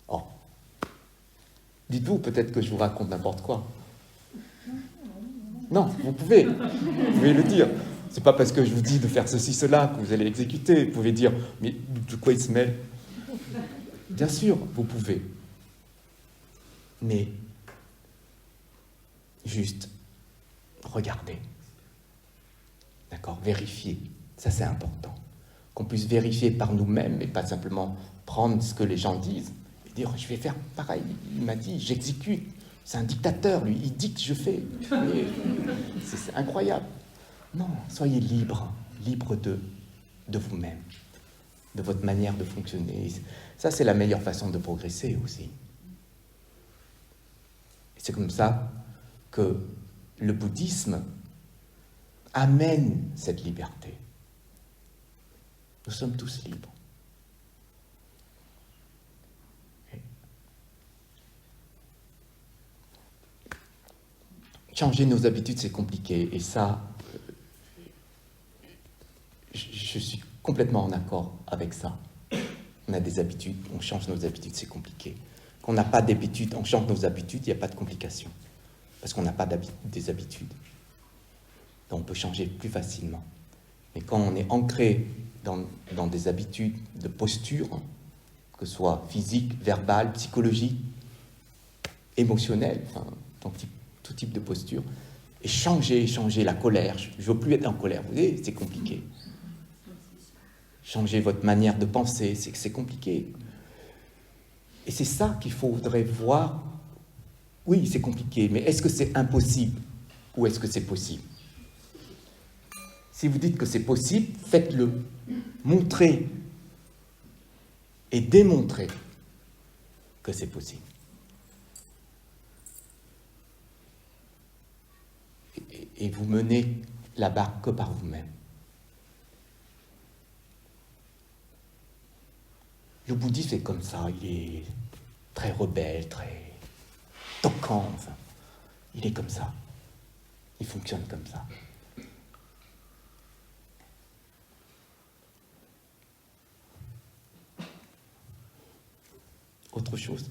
Oh, dites-vous peut-être que je vous raconte n'importe quoi. Non, vous pouvez le dire. C'est pas parce que je vous dis de faire ceci, cela que vous allez exécuter. Vous pouvez dire, mais de quoi il se mêle ? Bien sûr, vous pouvez. Mais juste regardez. D'accord ? Vérifiez. Ça, c'est important. Qu'on puisse vérifier par nous-mêmes et pas simplement prendre ce que les gens disent et dire, je vais faire pareil. Il m'a dit, j'exécute. C'est un dictateur, lui. Il dit que je fais. C'est incroyable. Non, soyez libre de vous-même, de votre manière de fonctionner. Ça, c'est la meilleure façon de progresser aussi. Et c'est comme ça que le bouddhisme amène cette liberté. Nous sommes tous libres. Changer nos habitudes, c'est compliqué. Et ça, je suis complètement en accord avec ça. On a des habitudes, on change nos habitudes, c'est compliqué. Quand on n'a pas d'habitude, on change nos habitudes, il n'y a pas de complication. Parce qu'on n'a pas des habitudes. Donc on peut changer plus facilement. Mais quand on est ancré dans des habitudes de posture, que ce soit physique, verbale, psychologique, émotionnelle, enfin, tout type de posture, et changer la colère. Je ne veux plus être en colère, vous voyez, c'est compliqué. Changer votre manière de penser, c'est compliqué. Et c'est ça qu'il faudrait voir. Oui, c'est compliqué, mais est-ce que c'est impossible ou est-ce que c'est possible ? Si vous dites que c'est possible, faites-le. Montrez et démontrez que c'est possible. Et vous menez la barque que par vous-même. Le bouddhisme est comme ça, il est très rebelle, très toquant, enfin. Il est comme ça. Il fonctionne comme ça. Autre chose?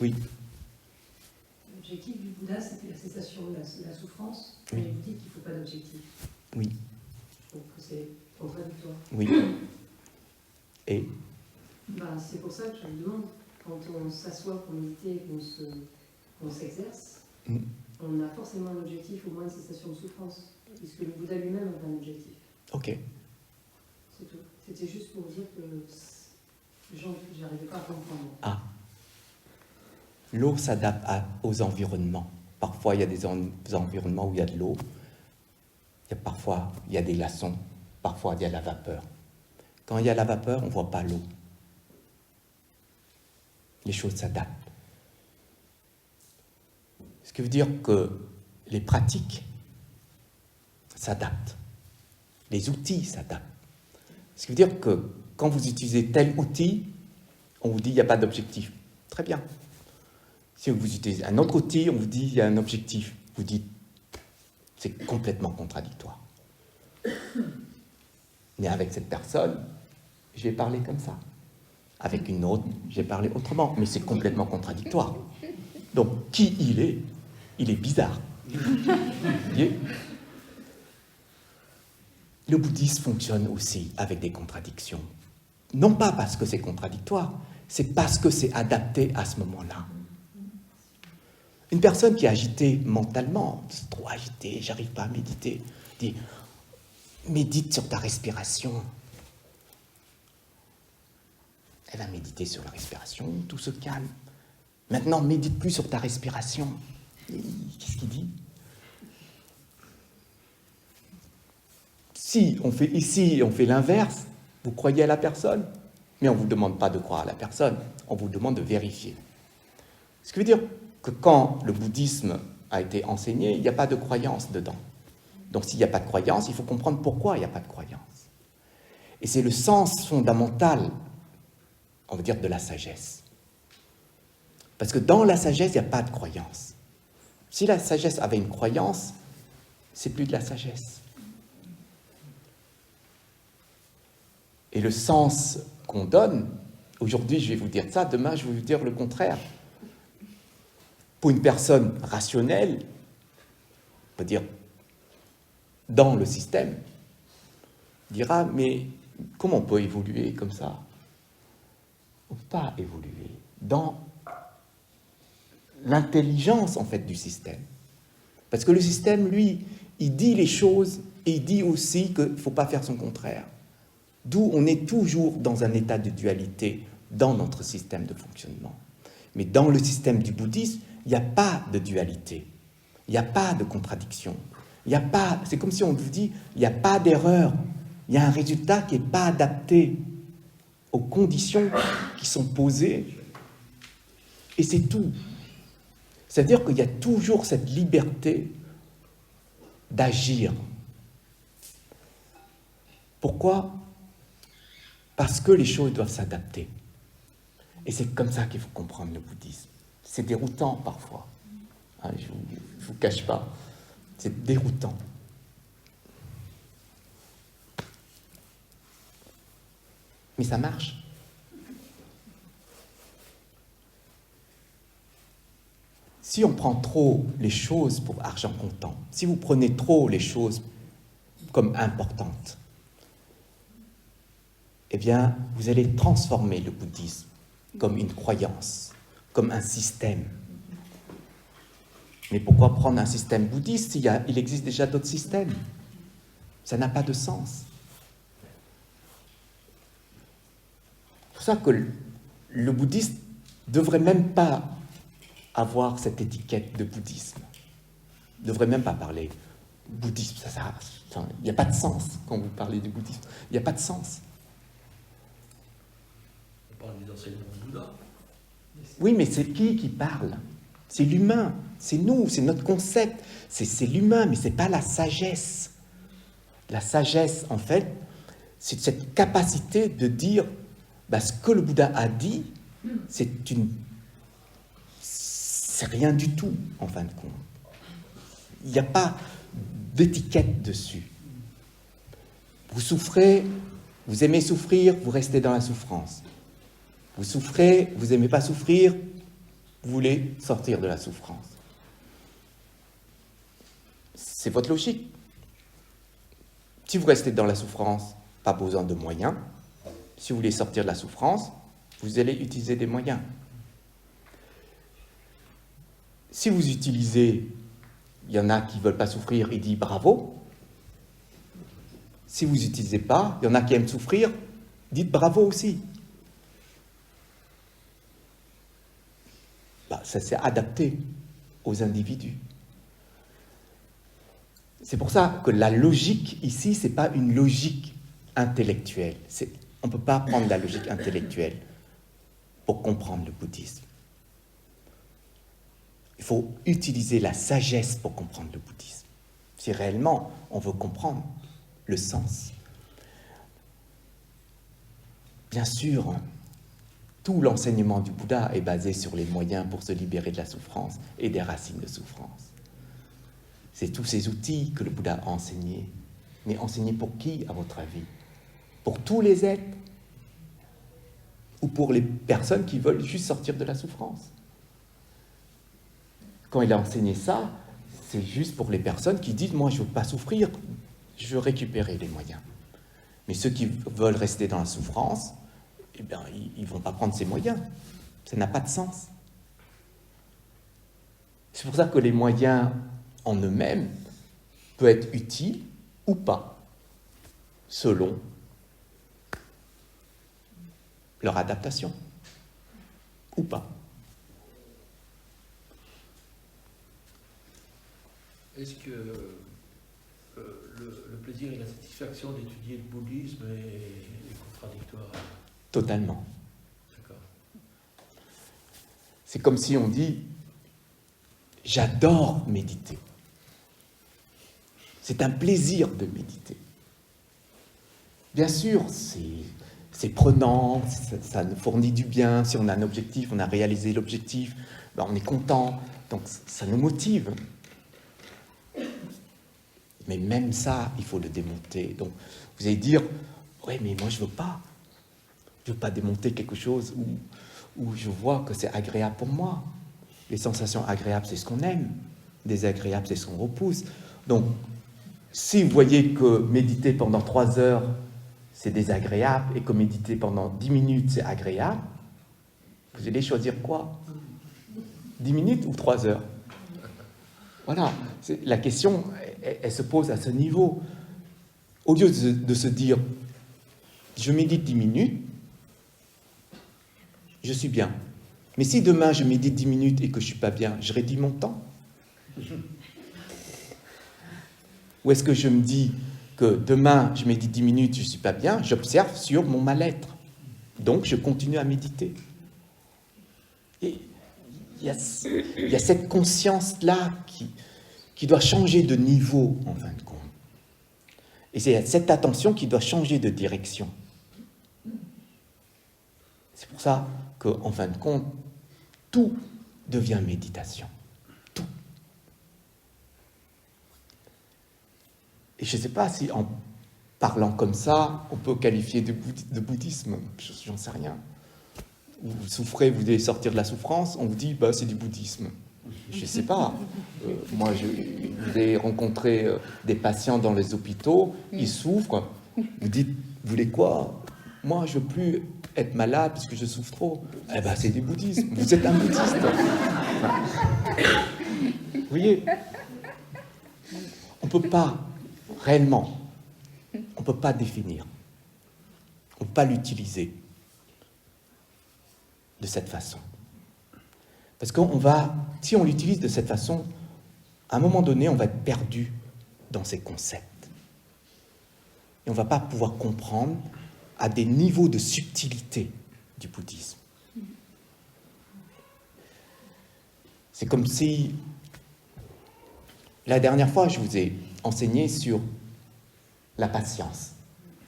Oui. L'objectif du Bouddha, c'était la cessation de la souffrance. Oui. Mais vous dites qu'il ne faut pas d'objectif. Oui. Je trouve que c'est contradictoire. Oui. Et C'est pour ça que je me demande, quand on s'assoit pour méditer et qu'on s'exerce, on a forcément un objectif, au moins une cessation de souffrance, puisque le Bouddha lui-même avait un objectif. ok. C'est tout. C'était juste pour dire que les gens, j'arrivais pas à comprendre. Ah. L'eau s'adapte aux environnements. Parfois, il y a des environnements où il y a de l'eau. Parfois, il y a des glaçons. Parfois, il y a la vapeur. Quand il y a la vapeur, on ne voit pas l'eau. Les choses s'adaptent. Ce qui veut dire que les pratiques s'adaptent. Les outils s'adaptent. Ce qui veut dire que quand vous utilisez tel outil, on vous dit qu'il n'y a pas d'objectif. Très bien. Si vous utilisez un autre outil, on vous dit qu'il y a un objectif. Vous dites, c'est complètement contradictoire. Mais avec cette personne, je vais parler comme ça. Avec une autre, je vais parler autrement. Mais c'est complètement contradictoire. Donc, qui il est bizarre. Vous voyez ? Le bouddhisme fonctionne aussi avec des contradictions. Non pas parce que c'est contradictoire, c'est parce que c'est adapté à ce moment-là. Une personne qui est agitée mentalement, c'est trop agitée, j'arrive pas à méditer, dit « médite sur ta respiration ». Elle va méditer sur la respiration, tout se calme. Maintenant, médite plus sur ta respiration. Qu'est-ce qu'il dit ? Si on fait ici, on fait l'inverse, vous croyez à la personne, mais on ne vous demande pas de croire à la personne, on vous demande de vérifier. Ce qui veut dire que quand le bouddhisme a été enseigné, il n'y a pas de croyance dedans. Donc s'il n'y a pas de croyance, il faut comprendre pourquoi il n'y a pas de croyance. Et c'est le sens fondamental, on va dire, de la sagesse. Parce que dans la sagesse, il n'y a pas de croyance. Si la sagesse avait une croyance, c'est plus de la sagesse. Et le sens qu'on donne, aujourd'hui je vais vous dire ça, demain je vais vous dire le contraire. Pour une personne rationnelle, on peut dire dans le système, dira mais comment on peut évoluer comme ça ? On ne peut pas évoluer dans l'intelligence en fait du système. Parce que le système, lui, il dit les choses et il dit aussi qu'il ne faut pas faire son contraire. D'où on est toujours dans un état de dualité dans notre système de fonctionnement. Mais dans le système du bouddhisme, il n'y a pas de dualité, il n'y a pas de contradiction, il n'y a pas, c'est comme si on vous dit, il n'y a pas d'erreur, il y a un résultat qui n'est pas adapté aux conditions qui sont posées, et c'est tout. C'est-à-dire qu'il y a toujours cette liberté d'agir. Pourquoi ? Parce que les choses doivent s'adapter. Et c'est comme ça qu'il faut comprendre le bouddhisme. C'est déroutant parfois. Hein, je ne vous cache pas. C'est déroutant. Mais ça marche. Si on prend trop les choses pour argent comptant, si vous prenez trop les choses comme importantes, eh bien, vous allez transformer le bouddhisme comme une croyance, comme un système. Mais pourquoi prendre un système bouddhiste s'il existe déjà d'autres systèmes ? Ça n'a pas de sens. C'est pour ça que le bouddhisme ne devrait même pas avoir cette étiquette de bouddhisme. Il ne devrait même pas parler bouddhisme. Il n'y a pas de sens quand vous parlez du bouddhisme. Il n'y a pas de sens. On parle des enseignements du Bouddha. Oui, mais c'est qui parle ? C'est l'humain, c'est nous, c'est notre concept. C'est l'humain, mais ce n'est pas la sagesse. La sagesse, en fait, c'est cette capacité de dire ben, ce que le Bouddha a dit, c'est rien du tout, en fin de compte. Il n'y a pas d'étiquette dessus. Vous souffrez, vous aimez souffrir, vous restez dans la souffrance. Vous souffrez, vous n'aimez pas souffrir, vous voulez sortir de la souffrance. C'est votre logique. Si vous restez dans la souffrance, pas besoin de moyens. Si vous voulez sortir de la souffrance, vous allez utiliser des moyens. Si vous utilisez, il y en a qui ne veulent pas souffrir, il dit bravo. Si vous n'utilisez pas, il y en a qui aiment souffrir, dites bravo aussi. Bah, ça s'est adapté aux individus. C'est pour ça que la logique ici, ce n'est pas une logique intellectuelle. On ne peut pas prendre la logique intellectuelle pour comprendre le bouddhisme. Il faut utiliser la sagesse pour comprendre le bouddhisme, si réellement on veut comprendre le sens. Bien sûr, tout l'enseignement du Bouddha est basé sur les moyens pour se libérer de la souffrance et des racines de souffrance. C'est tous ces outils que le Bouddha a enseignés. Mais enseignés pour qui, à votre avis? Pour tous les êtres? Ou pour les personnes qui veulent juste sortir de la souffrance? Quand il a enseigné ça, c'est juste pour les personnes qui disent « moi, je ne veux pas souffrir, je veux récupérer les moyens ». Mais ceux qui veulent rester dans la souffrance, eh bien, ils ne vont pas prendre ces moyens. Ça n'a pas de sens. C'est pour ça que les moyens en eux-mêmes peuvent être utiles ou pas, selon leur adaptation, ou pas. Est-ce que le plaisir et la satisfaction d'étudier le bouddhisme est contradictoire? Totalement. D'accord. C'est comme si on dit « j'adore méditer ». C'est un plaisir de méditer. Bien sûr, c'est prenant, ça nous fournit du bien. Si on a un objectif, on a réalisé l'objectif, ben on est content, donc ça nous motive. Mais même ça, il faut le démonter. Donc, vous allez dire, ouais, mais moi, je veux pas démonter quelque chose où je vois que c'est agréable pour moi. Les sensations agréables, c'est ce qu'on aime. Désagréable, c'est ce qu'on repousse. Donc, si vous voyez que méditer pendant 3 heures, c'est désagréable, et que méditer pendant 10 minutes, c'est agréable, vous allez choisir quoi? 10 minutes ou 3 heures? Voilà, la question, elle se pose à ce niveau. Au lieu de se dire, je médite 10 minutes, je suis bien. Mais si demain je médite 10 minutes et que je ne suis pas bien, je réduis mon temps? Ou est-ce que je me dis que demain je médite 10 minutes, je ne suis pas bien, j'observe sur mon mal-être. Donc je continue à méditer. Et il y a cette conscience-là qui doit changer de niveau, en fin de compte. Et c'est cette attention qui doit changer de direction. C'est pour ça qu'en fin de compte, tout devient méditation. Tout. Et je ne sais pas si en parlant comme ça, on peut qualifier de bouddhisme. J'en sais rien. Vous souffrez, vous devez sortir de la souffrance, on vous dit bah, c'est du bouddhisme. Je ne sais pas. Moi, j'ai rencontré des patients dans les hôpitaux, ils souffrent. Vous dites, vous voulez quoi? Moi, je ne veux plus être malade parce que je souffre trop. Eh bien, c'est du bouddhisme. Vous êtes un bouddhiste. Vous voyez? On ne peut pas, réellement, on ne peut pas définir. On ne peut pas l'utiliser de cette façon. Parce si on l'utilise de cette façon, à un moment donné, on va être perdu dans ces concepts. Et on ne va pas pouvoir comprendre à des niveaux de subtilité du bouddhisme. C'est comme si, la dernière fois, je vous ai enseigné sur la patience,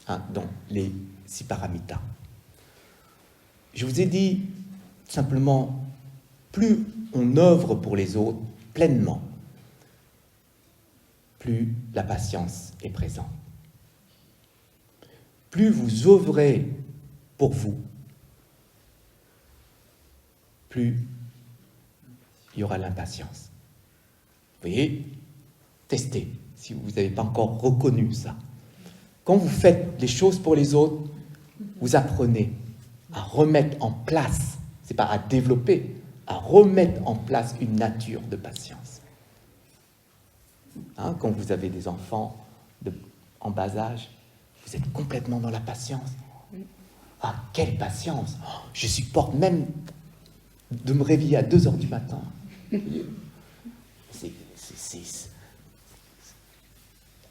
dans les 6 paramitas. Je vous ai dit simplement, plus on œuvre pour les autres pleinement, plus la patience est présente. Plus vous œuvrez pour vous, plus il y aura l'impatience. Vous voyez, testez si vous n'avez pas encore reconnu ça. Quand vous faites les choses pour les autres, vous apprenez à remettre en place, c'est pas à développer, à remettre en place une nature de patience. Hein, quand vous avez des enfants en bas âge, vous êtes complètement dans la patience. Ah, quelle patience! Oh, je supporte même de me réveiller à 2 heures du matin.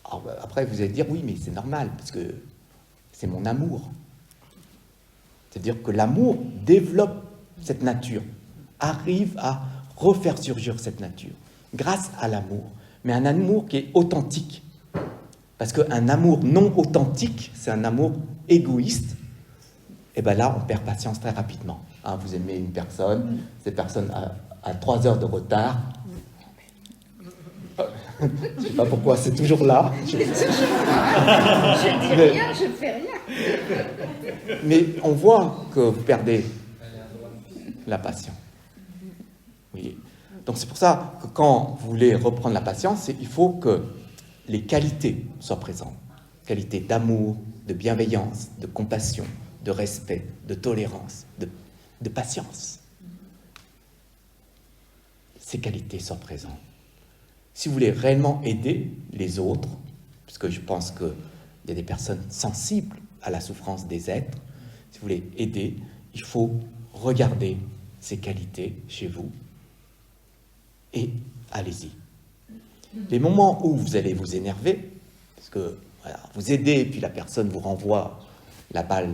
Alors, après, vous allez dire, oui, mais c'est normal, parce que c'est mon amour. C'est-à-dire que l'amour développe cette nature, arrive à refaire surgir cette nature, grâce à l'amour. Mais un amour qui est authentique. Parce qu'un amour non authentique, c'est un amour égoïste. Et bien là, on perd patience très rapidement. Hein, vous aimez une personne, cette personne a 3 heures de retard. Je ne sais pas pourquoi c'est toujours là. Je ne dis rien, je ne fais rien. Mais on voit que vous perdez la patience. Oui. Donc c'est pour ça que quand vous voulez reprendre la patience, il faut que les qualités soient présentes. Qualités d'amour, de bienveillance, de compassion, de respect, de tolérance, de patience. Ces qualités soient présentes. Si vous voulez réellement aider les autres, parce que je pense qu'il y a des personnes sensibles à la souffrance des êtres, si vous voulez aider, il faut regarder ces qualités chez vous et allez-y. Les moments où vous allez vous énerver, parce que voilà, vous aidez et puis la personne vous renvoie la balle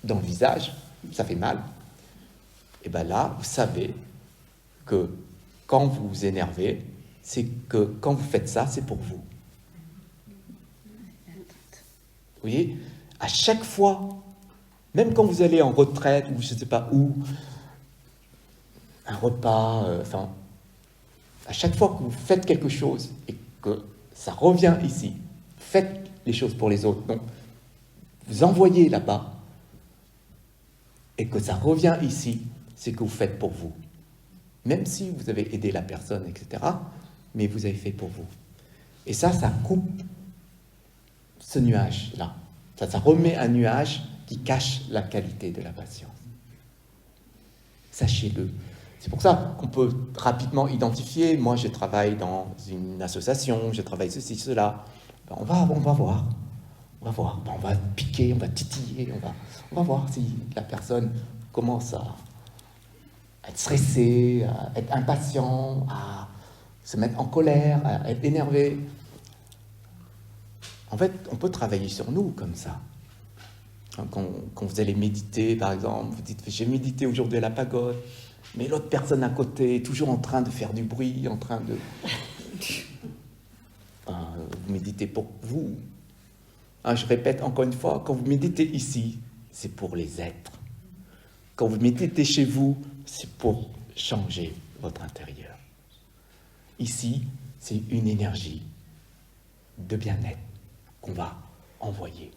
dans le visage, ça fait mal, et bien là, vous savez que quand vous vous énervez, c'est que quand vous faites ça, c'est pour vous. Vous voyez, à chaque fois, même quand vous allez en retraite, ou je ne sais pas où, un repas, à chaque fois que vous faites quelque chose et que ça revient ici, faites les choses pour les autres. Donc, vous envoyez là-bas et que ça revient ici, c'est que vous faites pour vous. Même si vous avez aidé la personne, etc., mais vous avez fait pour vous. Et ça coupe ce nuage-là. Ça remet un nuage qui cache la qualité de la patience. Sachez-le. C'est pour ça qu'on peut rapidement identifier. Moi, je travaille dans une association, je travaille ceci, cela. Ben, on va voir. On va voir. Ben, on va piquer, on va titiller, on va voir si la personne commence à être stressé, à être impatient, à se mettre en colère, à être énervé. En fait, on peut travailler sur nous comme ça. Quand vous allez méditer, par exemple, vous dites « j'ai médité aujourd'hui à la pagode », mais l'autre personne à côté est toujours en train de faire du bruit, en train de... vous méditez pour vous. Je répète encore une fois, quand vous méditez ici, c'est pour les êtres. Quand vous méditez chez vous, c'est pour changer votre intérieur. Ici, c'est une énergie de bien-être qu'on va envoyer.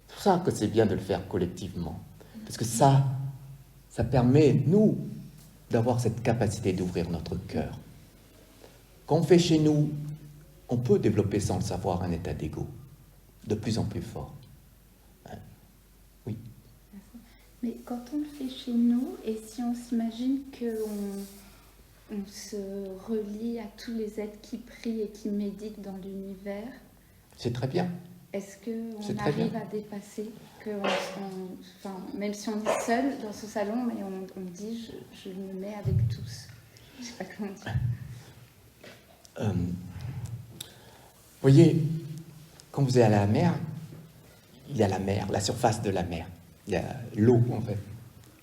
C'est pour ça que c'est bien de le faire collectivement. Parce que ça permet, nous, d'avoir cette capacité d'ouvrir notre cœur. Quand on fait chez nous, on peut développer sans le savoir un état d'ego de plus en plus fort. Oui. Mais quand on le fait chez nous, et si on s'imagine qu'on se relie à tous les êtres qui prient et qui méditent dans l'univers, c'est très bien. Est-ce qu'on arrive à dépasser même si on est seul dans ce salon, mais on dit je me mets avec tous. Je ne sais pas comment dire. Vous voyez, quand vous êtes à la mer, il y a la mer, la surface de la mer. Il y a l'eau, en fait.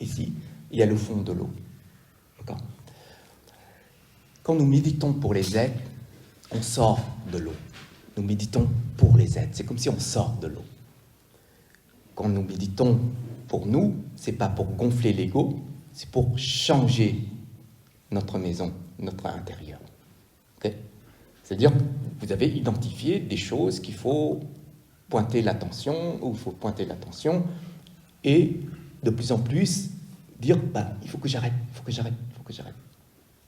Ici, il y a le fond de l'eau. D'accord ? Quand nous méditons pour les êtres, on sort de l'eau. Nous méditons pour les êtres. C'est comme si on sort de l'eau. Quand nous méditons pour nous, c'est pas pour gonfler l'ego, c'est pour changer notre maison, notre intérieur. Okay? C'est-à-dire que vous avez identifié des choses qu'il faut pointer l'attention, où il faut pointer l'attention, et de plus en plus dire il faut que j'arrête, il faut que j'arrête, il faut que j'arrête.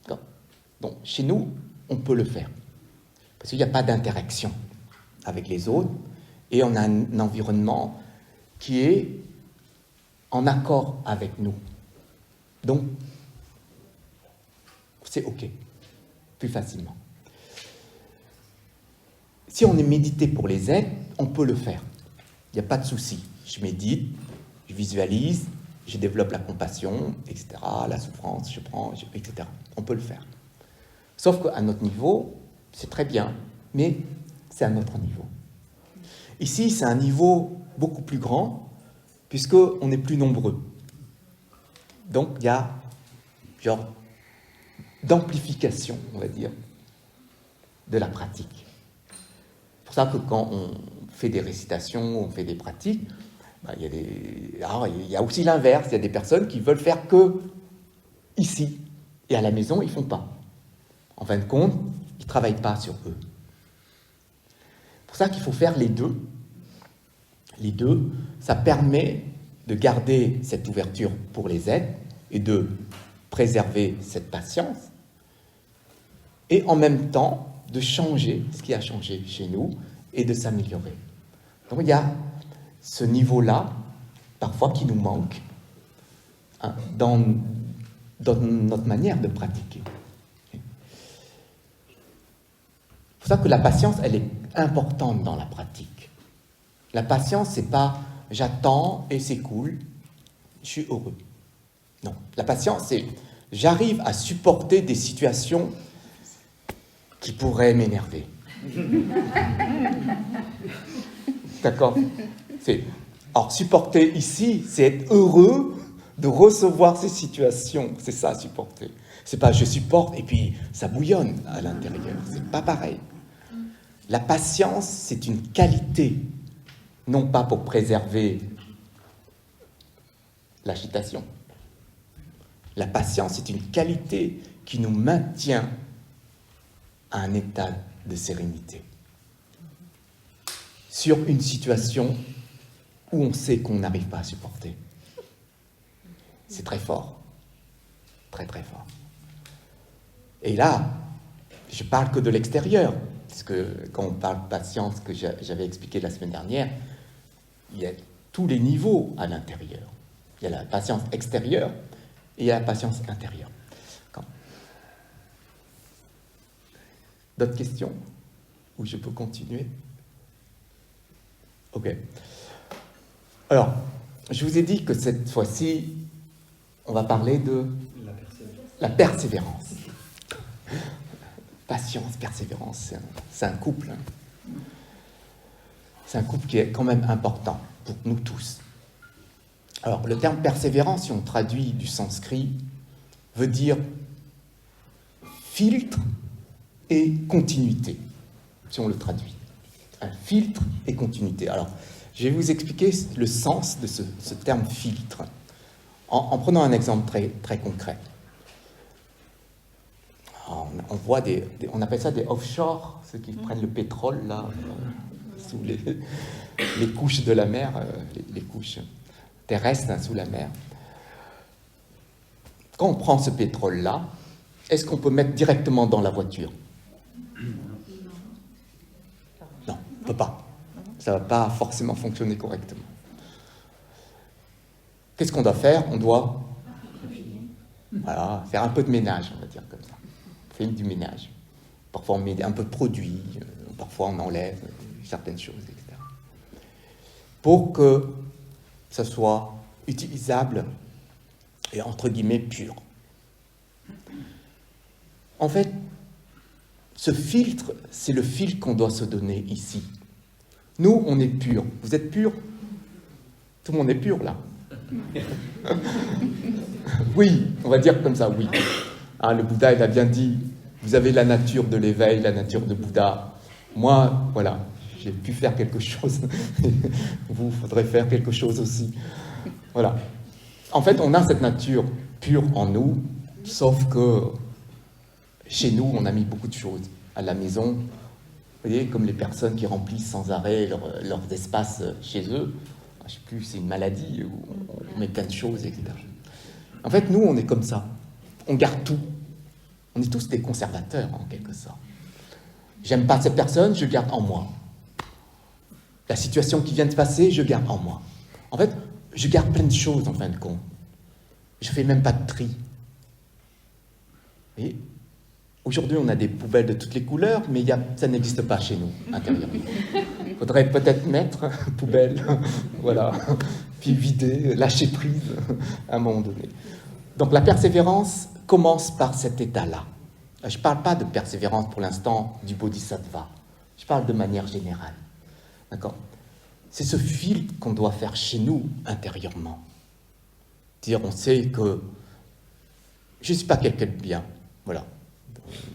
D'accord? Donc, chez nous, on peut le faire. Parce qu'il n'y a pas d'interaction avec les autres, et on a un environnement qui est en accord avec nous. Donc, c'est OK, plus facilement. Si on est médité pour les aides, on peut le faire. Il n'y a pas de souci. Je médite, je visualise, je développe la compassion, etc., la souffrance, je prends, etc. On peut le faire. Sauf qu'à notre niveau, c'est très bien, mais c'est à notre niveau. Ici, c'est un niveau beaucoup plus grand, puisqu'on est plus nombreux. Donc, il y a genre d'amplification, on va dire, de la pratique. C'est pour ça que quand on fait des récitations, on fait des pratiques, il y a aussi l'inverse. Il y a des personnes qui veulent faire que ici, et à la maison, ils ne font pas. En fin de compte, ils ne travaillent pas sur eux. C'est pour ça qu'il faut faire les deux. Les deux, ça permet de garder cette ouverture pour les aides et de préserver cette patience, et en même temps de changer ce qui a changé chez nous et de s'améliorer. Donc il y a ce niveau-là, parfois, qui nous manque dans notre manière de pratiquer. C'est pour ça que la patience, elle est importante dans la pratique. La patience, c'est pas « j'attends et c'est cool, je suis heureux ». Non, la patience, c'est « j'arrive à supporter des situations qui pourraient m'énerver ». D'accord ? Alors, supporter ici, c'est être heureux de recevoir ces situations. C'est ça, supporter. C'est pas « je supporte » et puis ça bouillonne à l'intérieur. C'est pas pareil. La patience, c'est une qualité, non pas pour préserver l'agitation. La patience, c'est une qualité qui nous maintient à un état de sérénité. Sur une situation où on sait qu'on n'arrive pas à supporter. C'est très fort. Très, très fort. Et là, je parle que de l'extérieur. Parce que quand on parle de patience, que j'avais expliqué la semaine dernière, il y a tous les niveaux à l'intérieur. Il y a la patience extérieure et il y a la patience intérieure. D'autres questions? Ou je peux continuer? Ok. Alors, je vous ai dit que cette fois-ci, on va parler de la persévérance. Patience, persévérance, c'est un couple. C'est un couple qui est quand même important pour nous tous. Alors, le terme persévérance, si on traduit du sanskrit, veut dire filtre et continuité, si on le traduit. Un filtre et continuité. Alors, je vais vous expliquer le sens de ce terme filtre, en prenant un exemple très, très concret. Alors, on voit on appelle ça des offshore, ceux qui prennent le pétrole, là, sous les couches de la mer, les couches terrestres sous la mer. Quand on prend ce pétrole-là, est-ce qu'on peut mettre directement dans la voiture? Non, on ne peut pas. Ça ne va pas forcément fonctionner correctement. Qu'est-ce qu'on doit faire? On doit faire un peu de ménage, on va dire comme ça. On fait du ménage. Parfois on met un peu de produit, parfois on enlève certaines choses, etc. Pour que ça soit utilisable et entre guillemets pur. En fait, ce filtre, c'est le filtre qu'on doit se donner ici. Nous, on est pur. Vous êtes pur? Tout le monde est pur, là. Oui, on va dire comme ça, oui. Le Bouddha, il a bien dit, vous avez la nature de l'éveil, la nature de Bouddha. Moi, voilà, j'ai pu faire quelque chose. Vous, il faudrait faire quelque chose aussi. Voilà. En fait, on a cette nature pure en nous, sauf que chez nous, on a mis beaucoup de choses. À la maison, vous voyez, comme les personnes qui remplissent sans arrêt leurs espaces chez eux, je ne sais plus, c'est une maladie où on met plein de choses, etc. En fait, nous, on est comme ça. On garde tout. On est tous des conservateurs, en quelque sorte. J'aime pas cette personne, je garde en moi. La situation qui vient de se passer, je garde en moi. En fait, je garde plein de choses, en fin de compte. Je ne fais même pas de tri. Vous voyez ? Aujourd'hui, on a des poubelles de toutes les couleurs, mais ça n'existe pas chez nous, intérieurement. Il faudrait peut-être mettre poubelle, voilà, puis vider, lâcher prise à un moment donné. Donc la persévérance commence par cet état-là. Je ne parle pas de persévérance pour l'instant du bodhisattva. Je parle de manière générale. D'accord ? C'est ce filtre qu'on doit faire chez nous intérieurement. Dire, on sait que je ne suis pas quelqu'un de bien. Voilà.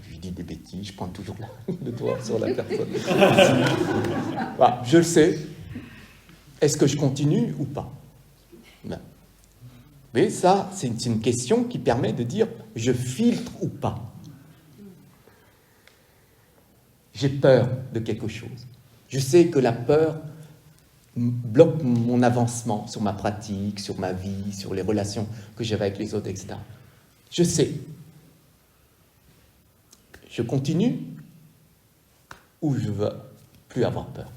Je dis des bêtises, je prends toujours le doigt sur la personne. Voilà, je le sais. Est-ce que je continue ou pas ? Ben. Mais ça, c'est une question qui permet de dire, je filtre ou pas. J'ai peur de quelque chose. Je sais que la peur bloque mon avancement sur ma pratique, sur ma vie, sur les relations que j'avais avec les autres, etc. Je sais. Je continue ou je veux plus avoir peur.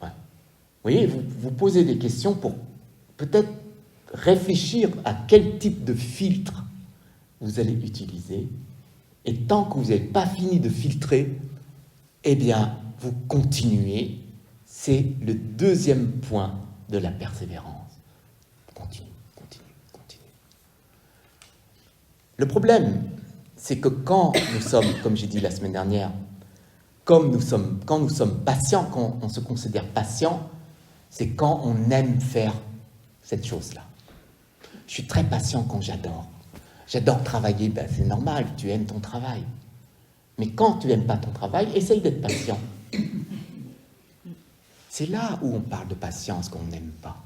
Ouais. Vous voyez, vous posez des questions pour peut-être réfléchir à quel type de filtre vous allez utiliser. Et tant que vous n'avez pas fini de filtrer, eh bien, vous continuez. C'est le deuxième point de la persévérance. Continue. Le problème, c'est que quand nous sommes, comme j'ai dit la semaine dernière, quand nous sommes patients, quand on se considère patient, c'est quand on aime faire cette chose-là. Je suis très patient quand j'adore. J'adore travailler, ben c'est normal, tu aimes ton travail. Mais quand tu n'aimes pas ton travail, essaye d'être patient. C'est là où on parle de patience qu'on n'aime pas.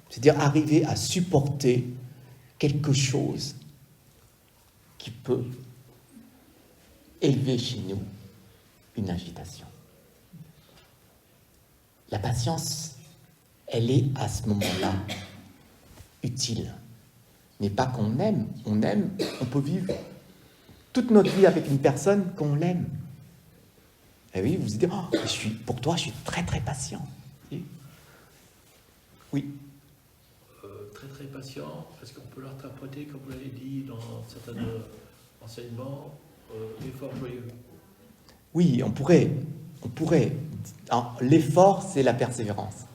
C'est-à-dire arriver à supporter quelque chose qui peut élever chez nous une agitation. La patience, elle est à ce moment-là utile. Mais pas qu'on aime. On aime, on peut vivre toute notre vie avec une personne qu'on l'aime. Et oui, vous vous dites, oh, pour toi, je suis très très patient. Oui. Très patient, parce qu'on peut l'interpréter, comme vous l'avez dit dans certains enseignements, l'effort joyeux. Oui, on pourrait. Alors, l'effort, c'est la persévérance.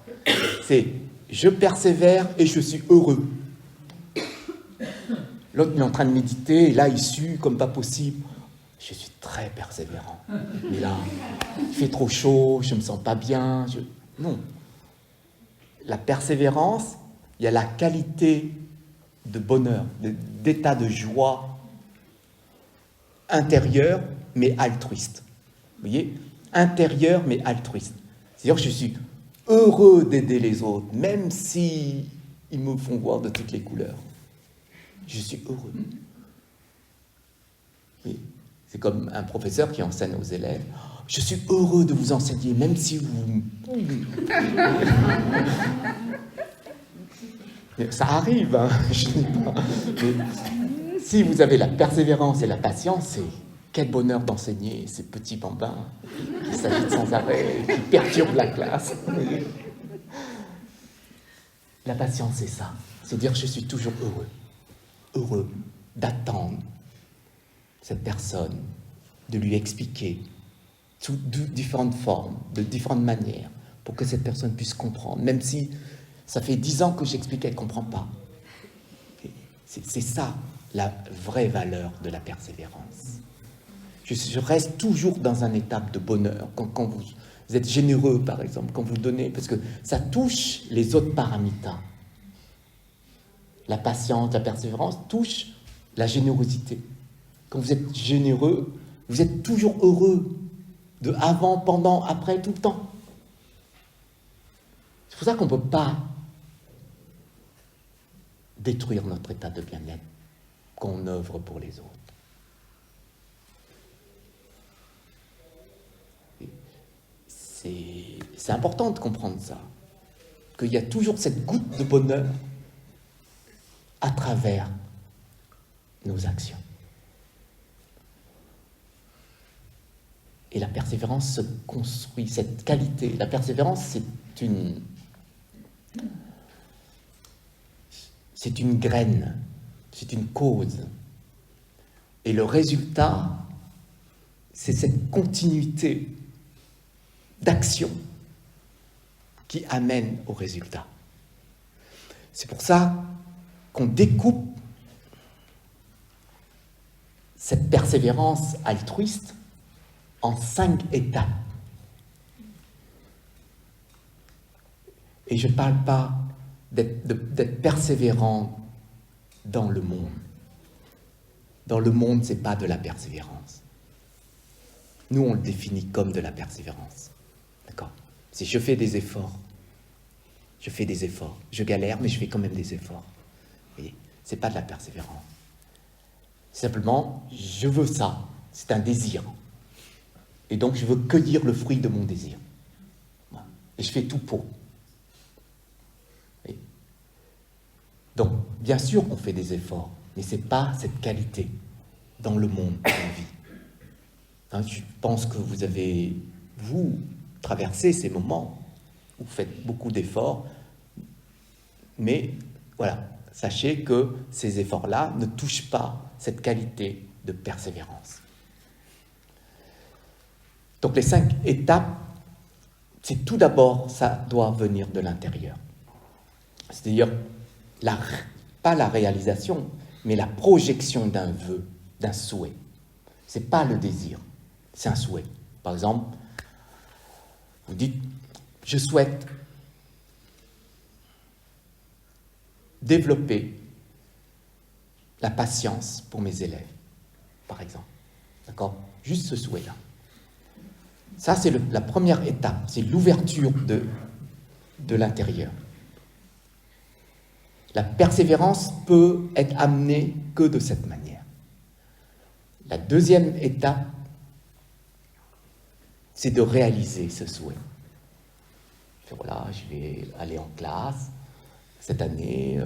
C'est je persévère et je suis heureux. L'autre, il est en train de méditer, et là, il sue comme pas possible. Je suis très persévérant. Mais là, il fait trop chaud, je ne me sens pas bien. Non. La persévérance, il y a la qualité de bonheur, d'état de joie intérieur, mais altruiste. Vous voyez ? Intérieur, mais altruiste. C'est-à-dire que je suis heureux d'aider les autres, même si ils me font voir de toutes les couleurs. Je suis heureux. Oui. C'est comme un professeur qui enseigne aux élèves. Je suis heureux de vous enseigner, même si vous... Ça arrive, hein, je ne dis pas. Mais si vous avez la persévérance et la patience, c'est quel bonheur d'enseigner ces petits bambins qui s'agitent sans arrêt, qui perturbent la classe. La patience, c'est ça. C'est dire que je suis toujours heureux d'attendre cette personne, de lui expliquer sous différentes formes, de différentes manières, pour que cette personne puisse comprendre, même si ça fait 10 ans que j'explique, elle ne comprend pas. C'est ça, la vraie valeur de la persévérance. Je reste toujours dans un état de bonheur. Quand vous êtes généreux, par exemple, quand vous donnez, parce que ça touche les autres paramitas. La patience, la persévérance touche la générosité. Quand vous êtes généreux, vous êtes toujours heureux, de avant, pendant, après, tout le temps. C'est pour ça qu'on ne peut pas détruire notre état de bien-être qu'on œuvre pour les autres. C'est important de comprendre ça, qu'il y a toujours cette goutte de bonheur à travers nos actions. Et la persévérance se construit, cette qualité. La persévérance, c'est une graine, c'est une cause. Et le résultat, c'est cette continuité d'action qui amène au résultat. C'est pour ça qu'on découpe cette persévérance altruiste en 5 étapes. Et je ne parle pas d'être persévérant dans le monde. Dans le monde, ce n'est pas de la persévérance. Nous, on le définit comme de la persévérance. D'accord ? Si je fais des efforts, je galère, mais je fais quand même des efforts. Vous voyez ? Ce n'est pas de la persévérance. Simplement, je veux ça, c'est un désir. Et donc, je veux cueillir le fruit de mon désir. Voilà. Et je fais tout pour. Et donc, bien sûr qu'on fait des efforts, mais ce n'est pas cette qualité dans le monde qu'on vit. Hein, je pense que vous avez, traversé ces moments où vous faites beaucoup d'efforts, mais voilà, sachez que ces efforts-là ne touchent pas cette qualité de persévérance. Donc les 5 étapes, c'est tout d'abord, ça doit venir de l'intérieur. C'est-à-dire, pas la réalisation, mais la projection d'un vœu, d'un souhait. Ce n'est pas le désir, c'est un souhait. Par exemple, vous dites, je souhaite développer la patience pour mes élèves, par exemple. D'accord ? Juste ce souhait-là. Ça, c'est la première étape, c'est l'ouverture de l'intérieur. La persévérance peut être amenée que de cette manière. La deuxième étape, c'est de réaliser ce souhait. Voilà, je vais aller en classe. Cette année,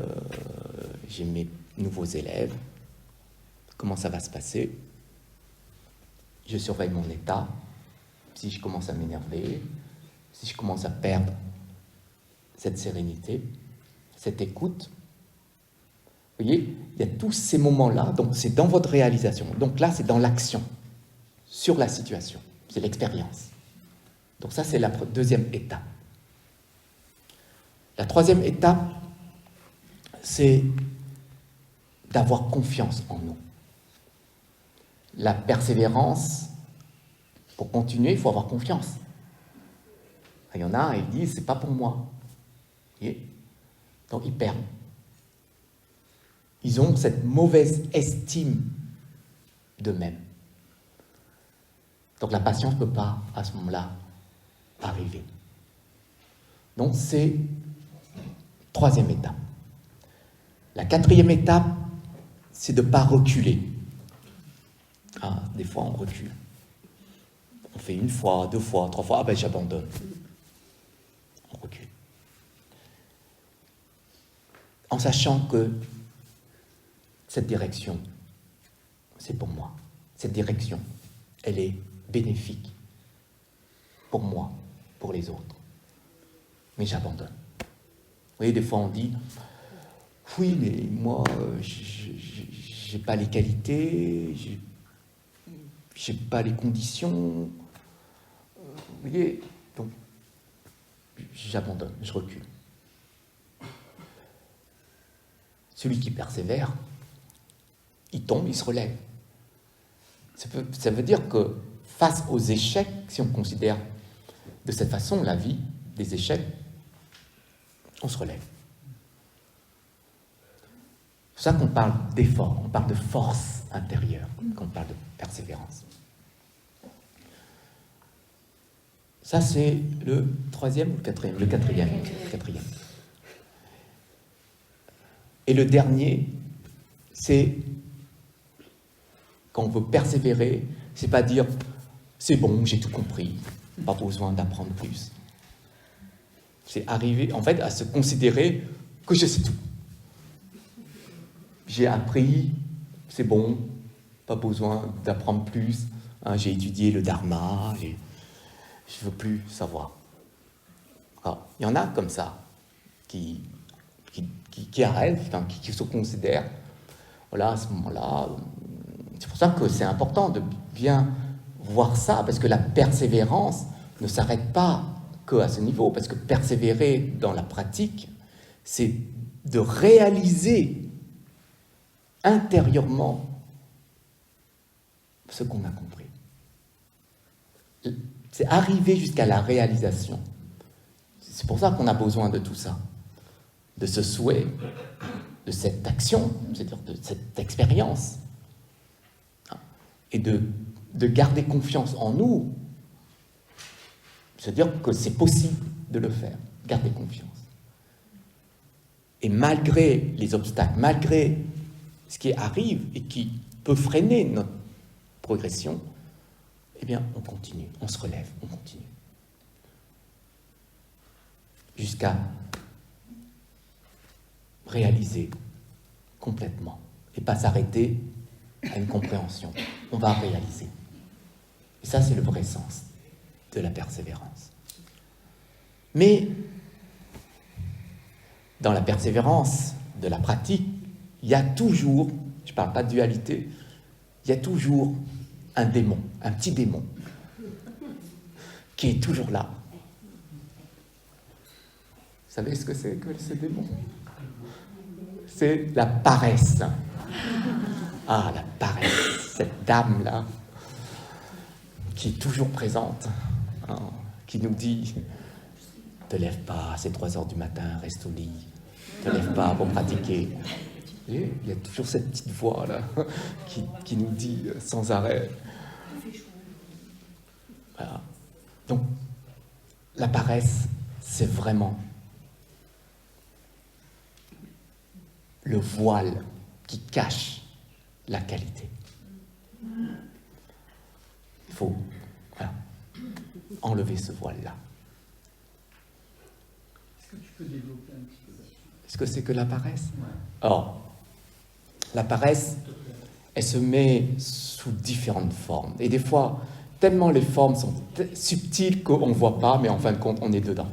j'ai mes nouveaux élèves. Comment ça va se passer ? Je surveille mon état. Si je commence à m'énerver, si je commence à perdre cette sérénité, cette écoute, vous voyez, il y a tous ces moments-là, donc c'est dans votre réalisation. Donc là, c'est dans l'action, sur la situation, c'est l'expérience. Donc ça, c'est la deuxième étape. La troisième étape, c'est d'avoir confiance en nous. La persévérance, pour continuer, il faut avoir confiance. Il y en a, ils disent, c'est pas pour moi. Vous voyez ? Donc ils perdent. Ils ont cette mauvaise estime d'eux-mêmes. Donc la patience ne peut pas, à ce moment-là, arriver. Donc c'est troisième étape. La quatrième étape, c'est de ne pas reculer. Ah, des fois, on recule. On fait 1 fois, 2 fois, 3 fois, j'abandonne. On recule. En sachant que cette direction, c'est pour moi. Cette direction, elle est bénéfique pour moi, pour les autres. Mais j'abandonne. Vous voyez, des fois on dit, oui, mais moi, j'ai pas les qualités, j'ai pas les conditions. Vous voyez, donc j'abandonne, je recule. Celui qui persévère, il tombe, il se relève. Ça veut dire que face aux échecs, si on considère de cette façon la vie, des échecs, on se relève. C'est pour ça qu'on parle d'effort, on parle de force intérieure, quand on parle de persévérance. Ça, c'est le troisième ou le quatrième ? Le quatrième. Et le dernier, c'est quand on veut persévérer, c'est pas dire c'est bon, j'ai tout compris, pas besoin d'apprendre plus. C'est arriver en fait à se considérer que je sais tout. J'ai appris, c'est bon, pas besoin d'apprendre plus. Hein, j'ai étudié le dharma, je ne veux plus savoir. Alors, il y en a comme ça qui arrêtent, enfin, qui se considèrent. Voilà, à ce moment-là, c'est pour ça que c'est important de bien voir ça, parce que la persévérance ne s'arrête pas qu'à ce niveau, parce que persévérer dans la pratique, c'est de réaliser intérieurement ce qu'on a compris. C'est arriver jusqu'à la réalisation. C'est pour ça qu'on a besoin de tout ça, de ce souhait, de cette action, c'est-à-dire de cette expérience, et de garder confiance en nous, c'est-à-dire que c'est possible de le faire, garder confiance. Et malgré les obstacles, malgré ce qui arrive et qui peut freiner notre progression, eh bien, on continue, on se relève, on continue. Jusqu'à réaliser complètement et pas s'arrêter à une compréhension. On va réaliser. Et ça, c'est le vrai sens de la persévérance. Mais dans la persévérance de la pratique, il y a toujours, je ne parle pas de dualité, il y a toujours un démon, un petit démon, qui est toujours là. Vous savez ce que c'est que ce démon? C'est la paresse. Ah, la paresse, cette dame-là, qui est toujours présente, hein, qui nous dit « Te lève pas, c'est 3 heures du matin, reste au lit, te lève pas pour pratiquer. » Et il y a toujours cette petite voix-là qui nous dit sans arrêt. Voilà. Donc, la paresse, c'est vraiment le voile qui cache la qualité. Il faut enlever ce voile-là. Est-ce que tu peux développer un petit peu là-dessus? Est-ce que c'est que la paresse? Ouais. Or, la paresse, elle se met sous différentes formes. Et des fois, tellement les formes sont subtiles qu'on ne voit pas, mais en fin de compte, on est dedans.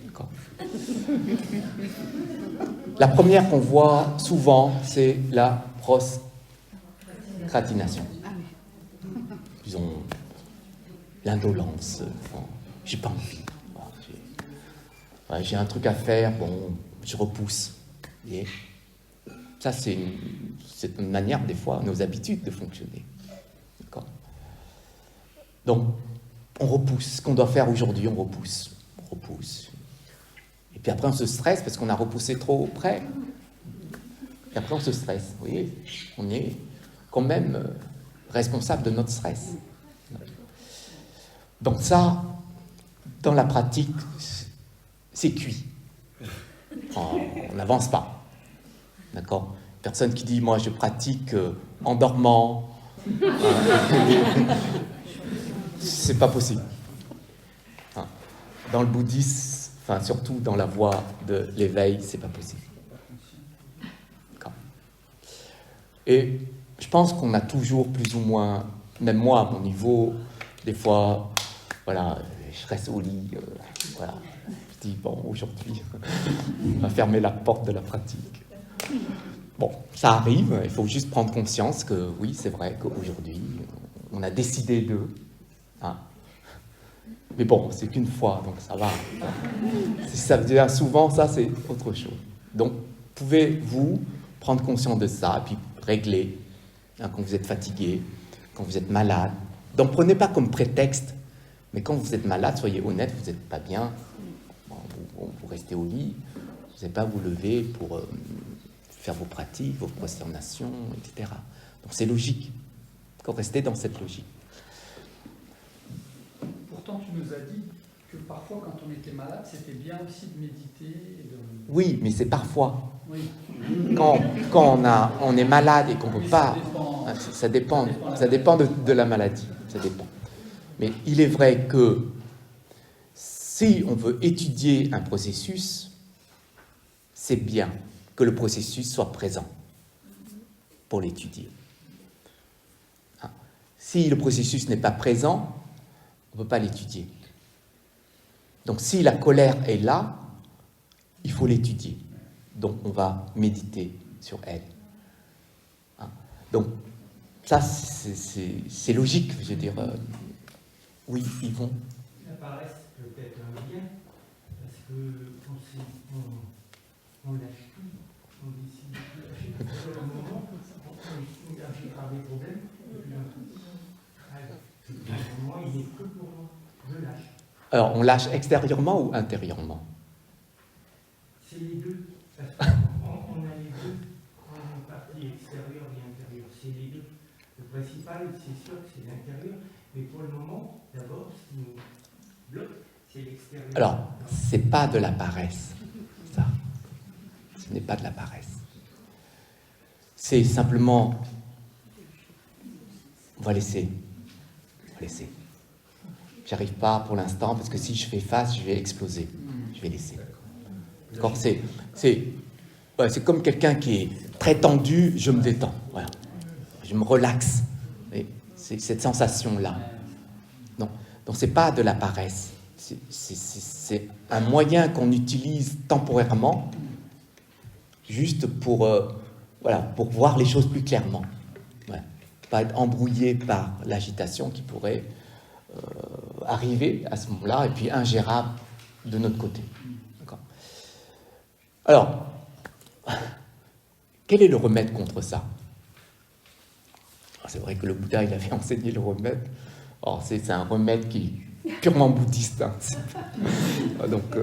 D'accord. La première qu'on voit souvent, c'est la procrastination. Disons, l'indolence. Bon, j'ai pas envie. J'ai un truc à faire, bon, je repousse. Et ça, c'est une manière, des fois, nos habitudes de fonctionner. D'accord. Donc, on repousse. Ce qu'on doit faire aujourd'hui, on repousse. On repousse. Et puis après, on se stresse parce qu'on a repoussé trop près. Et après, on se stresse. Vous voyez, on est quand même responsable de notre stress. Donc ça, dans la pratique, c'est cuit. On n'avance pas. D'accord? Personne qui dit, moi, je pratique en dormant. C'est pas possible. Dans le bouddhisme, enfin, surtout dans la voie de l'éveil, c'est pas possible. D'accord. Et je pense qu'on a toujours plus ou moins, même moi à mon niveau, des fois, voilà, je reste au lit, voilà, je dis bon, aujourd'hui, on va fermer la porte de la pratique. Bon, ça arrive, il faut juste prendre conscience que oui, c'est vrai qu'aujourd'hui, on a décidé de. Hein. Mais bon, c'est qu'une fois, donc ça va. Ça veut dire souvent, ça c'est autre chose. Donc, pouvez-vous prendre conscience de ça, et puis régler hein, quand vous êtes fatigué, quand vous êtes malade. Donc, prenez pas comme prétexte, mais quand vous êtes malade, soyez honnête, vous n'êtes pas bien, bon, vous restez au lit, vous n'allez pas vous lever pour faire vos pratiques, vos prosternations, etc. Donc, c'est logique. Restez dans cette logique. Pourtant, tu nous as dit que parfois, quand on était malade, c'était bien aussi de méditer. Et de... Oui, mais c'est parfois. Oui. Quand on est malade et qu'on ne peut Oui, pas... ça dépend. Ça dépend de la maladie. Ça dépend. Mais il est vrai que si on veut étudier un processus, c'est bien que le processus soit présent pour l'étudier. Si le processus n'est pas présent, on ne peut pas l'étudier. Donc si la colère est là, il faut l'étudier. Donc on va méditer sur elle. Donc ça, c'est logique, je veux dire. Oui, Yvon. La paresse peut être un lien, parce qu'on lâche tout, on décide de tout lâcher. Sur un moment, on a des problèmes, et puis un moment, il n'est que pour moi, je lâche. Alors, on lâche extérieurement ou intérieurement? C'est les deux, parce qu'on a les deux, on a une partie extérieure et intérieure, c'est les deux. Le principal, c'est sûr que c'est l'intérieur, mais pour le moment, d'abord, ce qui nous bloque, c'est l'extérieur. Alors, c'est pas de la paresse, ça. Ce n'est pas de la paresse. C'est simplement... On va laisser. J'arrive pas pour l'instant, parce que si je fais face, je vais exploser. Je vais laisser. D'accord, c'est comme quelqu'un qui est très tendu, je me détends. Voilà. Je me relaxe. Et c'est cette sensation-là. Non. Donc, c'est pas de la paresse. C'est un moyen qu'on utilise temporairement, juste pour voir les choses plus clairement. Voilà. Pas être embrouillé par l'agitation qui pourrait arriver à ce moment-là, et puis ingérable de notre côté. D'accord. Alors, quel est le remède contre ça? C'est vrai que le Bouddha, il avait enseigné le remède. Or, c'est un remède qui est purement bouddhiste. Hein. Donc,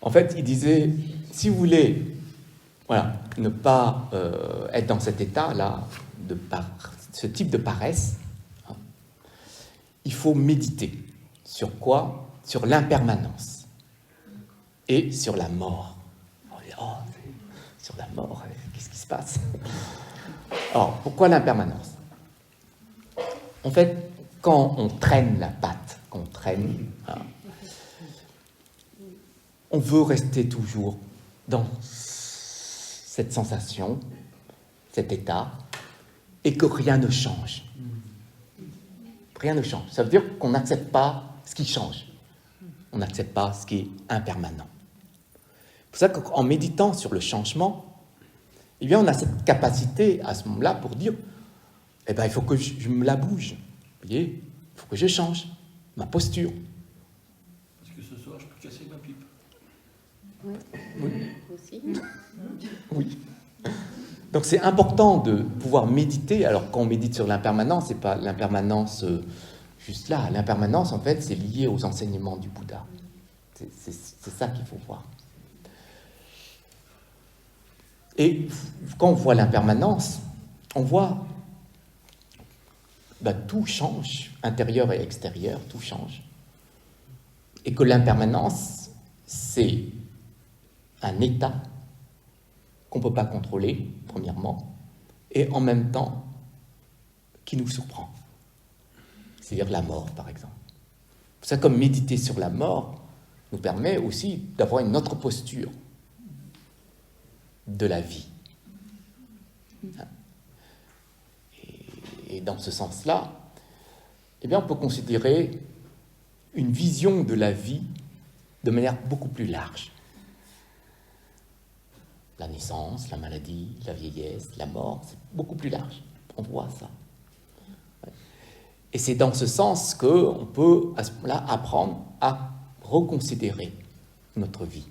en fait, il disait, si vous voulez ne pas être dans cet état-là, ce type de paresse, hein, il faut méditer. Sur quoi? Sur l'impermanence et sur la mort. On dit, sur la mort, qu'est-ce qui se passe? Alors, pourquoi l'impermanence? En fait, quand on traîne la patte, on veut rester toujours dans cette sensation, cet état, et que rien ne change. Rien ne change. Ça veut dire qu'on n'accepte pas ce qui change. On n'accepte pas ce qui est impermanent. C'est pour ça qu'en méditant sur le changement, eh bien, on a cette capacité à ce moment-là pour dire, il faut que je me la bouge. Vous voyez, il faut que je change ma posture. Parce que ce soir, je peux casser ma pipe. Oui. Aussi. Oui. Donc c'est important de pouvoir méditer. Alors quand on médite sur l'impermanence, c'est pas l'impermanence juste là. L'impermanence, en fait, c'est lié aux enseignements du Bouddha. C'est ça qu'il faut voir. Et quand on voit l'impermanence, on voit tout change, intérieur et extérieur, tout change. Et que l'impermanence, c'est un état qu'on ne peut pas contrôler, premièrement, et en même temps, qui nous surprend. C'est-à-dire la mort, par exemple. Ça, comme méditer sur la mort, nous permet aussi d'avoir une autre posture de la vie. Et dans ce sens-là, eh bien, on peut considérer une vision de la vie de manière beaucoup plus large. La naissance, la maladie, la vieillesse, la mort, c'est beaucoup plus large. On voit ça. Et c'est dans ce sens qu'on peut, à ce moment-là, apprendre à reconsidérer notre vie.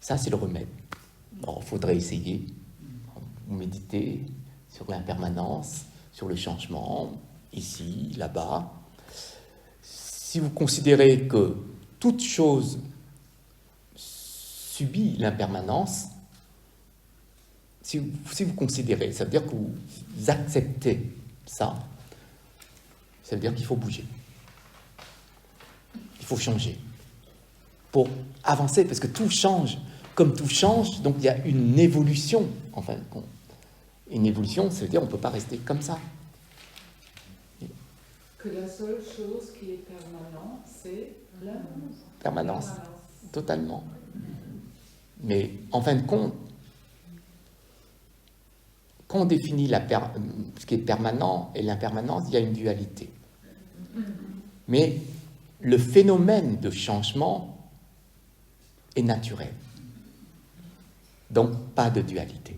Ça, c'est le remède. Alors, il faudrait essayer, méditer sur l'impermanence, sur le changement, ici, là-bas. Si vous considérez que toute chose subit l'impermanence, si vous considérez, ça veut dire que vous acceptez ça, Ça veut dire qu'il faut bouger. Il faut changer. Pour avancer, parce que tout change. Comme tout change, donc il y a une évolution, en fin de compte. Une évolution, ça veut dire qu'on ne peut pas rester comme ça. Que la seule chose qui est permanente, c'est la Permanence. Totalement. Mais en fin de compte, quand on définit ce qui est permanent et l'impermanence, il y a une dualité. Mais le phénomène de changement est naturel. Donc, pas de dualité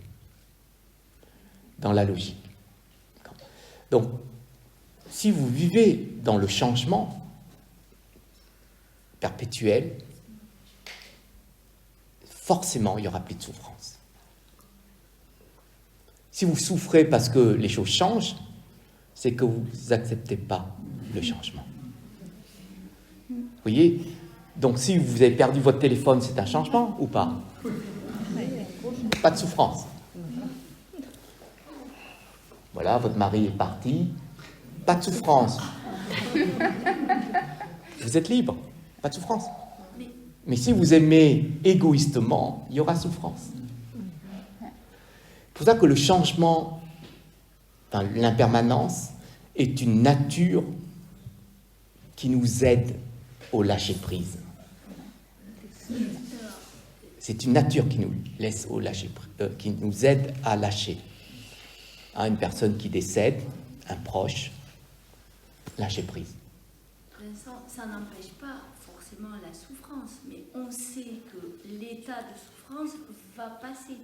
dans la logique. Donc, si vous vivez dans le changement perpétuel, forcément, il n'y aura plus de souffrance. Si vous souffrez parce que les choses changent, c'est que vous n'acceptez pas le changement. Vous voyez? Donc, si vous avez perdu votre téléphone, c'est un changement ou pas? Pas de souffrance. Voilà, votre mari est parti, pas de souffrance. Vous êtes libre, pas de souffrance. Mais si vous aimez égoïstement, il y aura souffrance. C'est pour ça que le changement, enfin, l'impermanence, est une nature qui nous aide au lâcher-prise. C'est une nature qui nous laisse au lâcher-prise, qui nous aide à lâcher. Une personne qui décède, un proche, lâcher-prise. Ça n'empêche pas forcément la souffrance, mais on sait que l'état de souffrance va passer.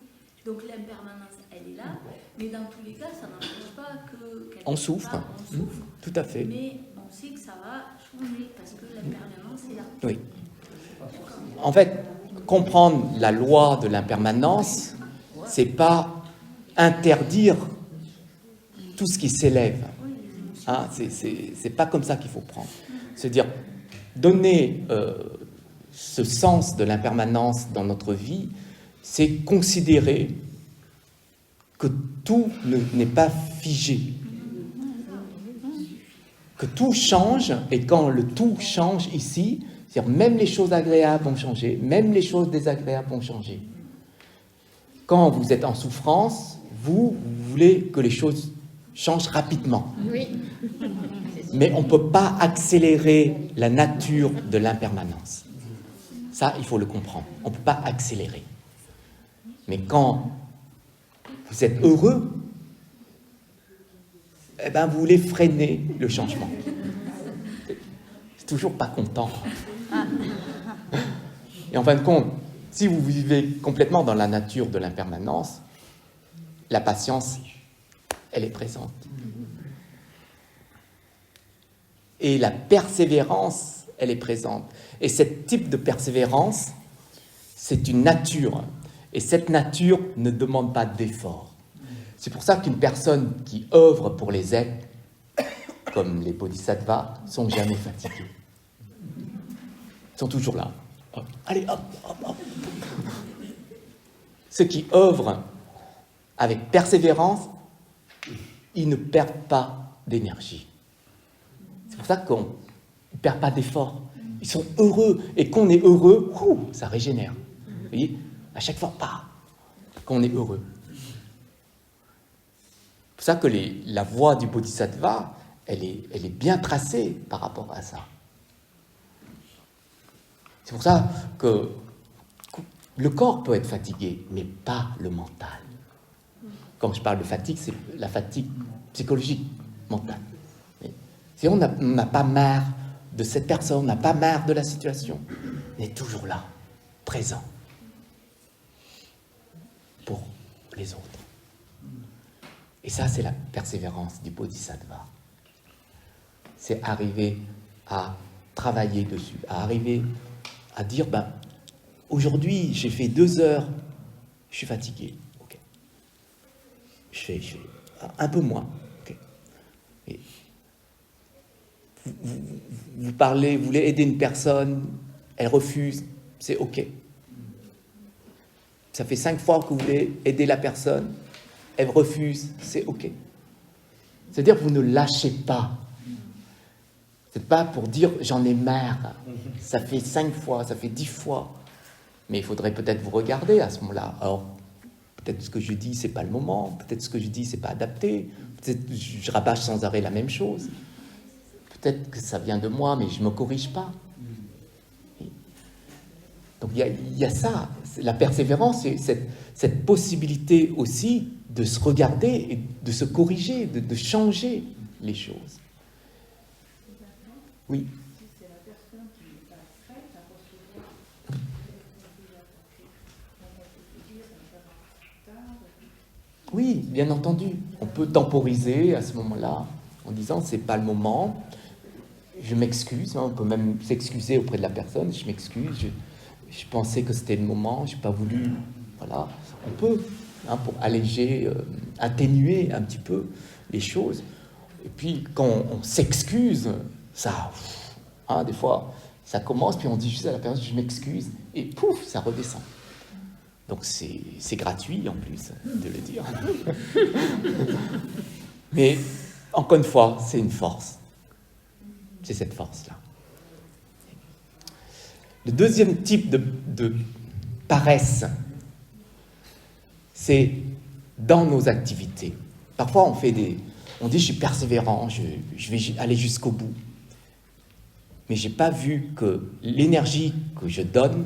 Donc l'impermanence, elle est là, mais dans tous les cas, ça n'empêche pas que... On souffre. On souffre. Tout à fait. Mais on sait que ça va changer, parce que l'impermanence est là. Oui. En fait, comprendre la loi de l'impermanence, c'est pas interdire tout ce qui s'élève. Hein, c'est pas comme ça qu'il faut prendre. C'est-à-dire donner ce sens de l'impermanence dans notre vie, c'est considérer que tout n'est pas figé, que tout change, et quand le tout change ici, c'est-à-dire même les choses agréables vont changer, même les choses désagréables vont changer. Quand vous êtes en souffrance, vous voulez que les choses changent rapidement. Oui. Mais on ne peut pas accélérer la nature de l'impermanence. Ça, il faut le comprendre. On ne peut pas accélérer. Mais quand vous êtes heureux, eh ben, vous voulez freiner le changement. C'est toujours pas content. Et en fin de compte, si vous vivez complètement dans la nature de l'impermanence, la patience, elle est présente. Et la persévérance, elle est présente. Et ce type de persévérance, c'est une nature. Et cette nature ne demande pas d'effort. C'est pour ça qu'une personne qui œuvre pour les êtres, comme les bodhisattvas, sont jamais fatigués. Ils sont toujours là. Hop. Allez, hop, hop, hop. Ceux qui œuvrent avec persévérance, ils ne perdent pas d'énergie. C'est pour ça qu'on ne perd pas d'effort. Ils sont heureux. Et quand on est heureux, ça régénère. Vous voyez, à chaque fois, quand on est heureux. C'est pour ça que la voie du bodhisattva, elle est bien tracée par rapport à ça. C'est pour ça que le corps peut être fatigué, mais pas le mental. Quand je parle de fatigue, c'est la fatigue psychologique, mentale. Si on n'a pas marre de cette personne, on n'a pas marre de la situation, on est toujours là, présent, pour les autres. Et ça, c'est la persévérance du bodhisattva. C'est arriver à travailler dessus, à arriver à dire, aujourd'hui, j'ai fait 2 heures, je suis fatigué. Okay. Je fais un peu moins. Okay. Et vous parlez, vous voulez aider une personne, elle refuse, c'est OK. Ça fait 5 fois que vous voulez aider la personne, elle refuse, c'est OK. C'est-à-dire que vous ne lâchez pas. C'est pas pour dire j'en ai marre. Ça fait 5 fois, ça fait 10 fois. Mais il faudrait peut-être vous regarder à ce moment-là. Alors, peut-être ce que je dis, c'est pas le moment. Peut-être ce que je dis, c'est pas adapté. Peut-être je rabâche sans arrêt la même chose. Peut-être que ça vient de moi, mais je me corrige pas. Donc il y a ça. La persévérance, c'est cette possibilité aussi de se regarder et de se corriger, de changer les choses. Oui. Oui, bien entendu. On peut temporiser à ce moment-là en disant c'est pas le moment, je m'excuse. On peut même s'excuser auprès de la personne. Je m'excuse. Je pensais que c'était le moment. J'ai pas voulu. Voilà. On peut pour alléger, atténuer un petit peu les choses. Et puis quand on s'excuse, ça, des fois, ça commence puis on dit juste à la personne je m'excuse et pouf, ça redescend. Donc c'est gratuit en plus de le dire. Mais encore une fois, c'est une force. C'est cette force-là. Le deuxième type de paresse, c'est dans nos activités. Parfois on dit je suis persévérant, je vais aller jusqu'au bout. Mais je n'ai pas vu que l'énergie que je donne,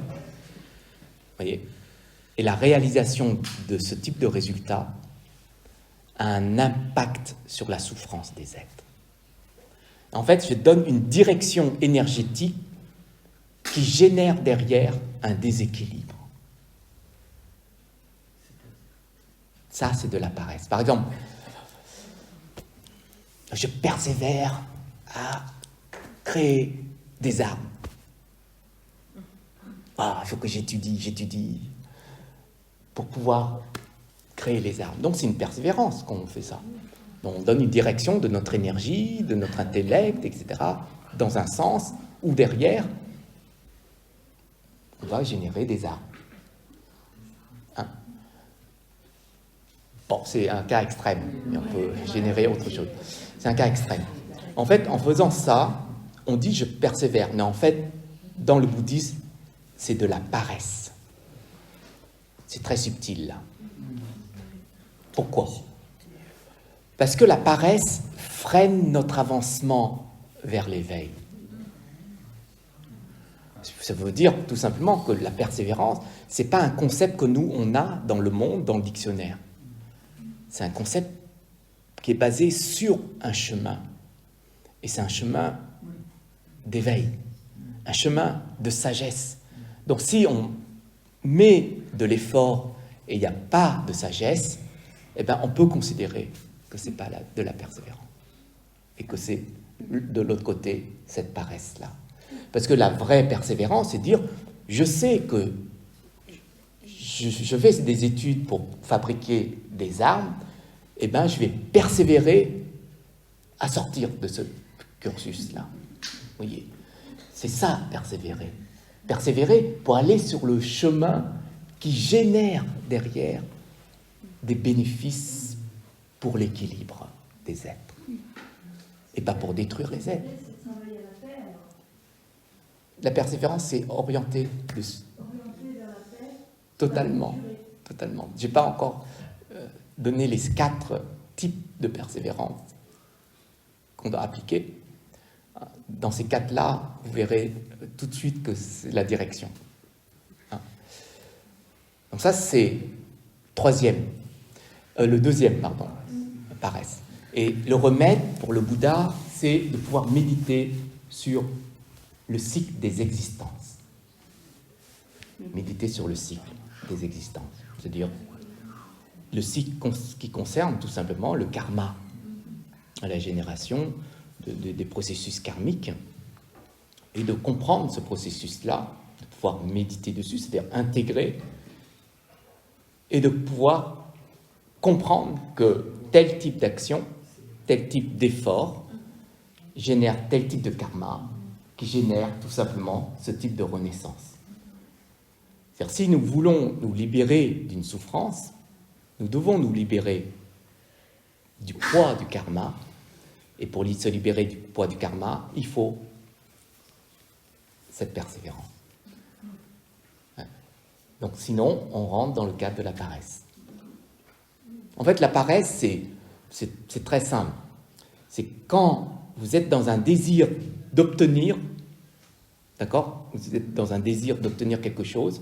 voyez, et la réalisation de ce type de résultat a un impact sur la souffrance des êtres. En fait, je donne une direction énergétique qui génère derrière un déséquilibre. Ça, c'est de la paresse. Par exemple, je persévère à créer des armes. Il faut que j'étudie pour pouvoir créer les armes. Donc c'est une persévérance quand on fait ça. Donc, on donne une direction de notre énergie, de notre intellect, etc., dans un sens où derrière, on va générer des armes. Bon, c'est un cas extrême, mais on peut générer autre chose. C'est un cas extrême. En fait, en faisant ça, on dit je persévère, mais en fait, dans le bouddhisme, c'est de la paresse. C'est très subtil, là. Pourquoi ? Parce que la paresse freine notre avancement vers l'éveil. Ça veut dire tout simplement que la persévérance, c'est pas un concept que nous, on a dans le monde, dans le dictionnaire. C'est un concept qui est basé sur un chemin. Et c'est un chemin d'éveil, un chemin de sagesse. Donc si on met de l'effort et il n'y a pas de sagesse, eh bien on peut considérer que ce n'est pas de la persévérance. Et que c'est de l'autre côté cette paresse-là. Parce que la vraie persévérance, c'est dire, je sais que je fais des études pour fabriquer des armes, eh bien je vais persévérer à sortir de ce cursus-là. Vous voyez, c'est ça, persévérer. Persévérer pour aller sur le chemin qui génère derrière des bénéfices pour l'équilibre des êtres. Et pas pour détruire les êtres. La persévérance, c'est orienter totalement. Je n'ai pas encore donné les 4 types de persévérance qu'on doit appliquer. Dans ces 4-là, vous verrez tout de suite que c'est la direction. Donc ça, c'est le deuxième, paresse. Et le remède pour le Bouddha, c'est de pouvoir méditer sur le cycle des existences. Méditer sur le cycle des existences. C'est-à-dire le cycle qui concerne tout simplement le karma, la génération des processus karmiques, et de comprendre ce processus-là, de pouvoir méditer dessus, c'est-à-dire intégrer, et de pouvoir comprendre que tel type d'action, tel type d'effort génère tel type de karma, qui génère tout simplement ce type de renaissance. C'est-à-dire, si nous voulons nous libérer d'une souffrance, nous devons nous libérer du poids du karma Et pour se libérer du poids du karma, il faut cette persévérance. Donc sinon, on rentre dans le cadre de la paresse. En fait, la paresse, c'est très simple. C'est quand vous êtes dans un désir d'obtenir, d'accord? Vous êtes dans un désir d'obtenir quelque chose,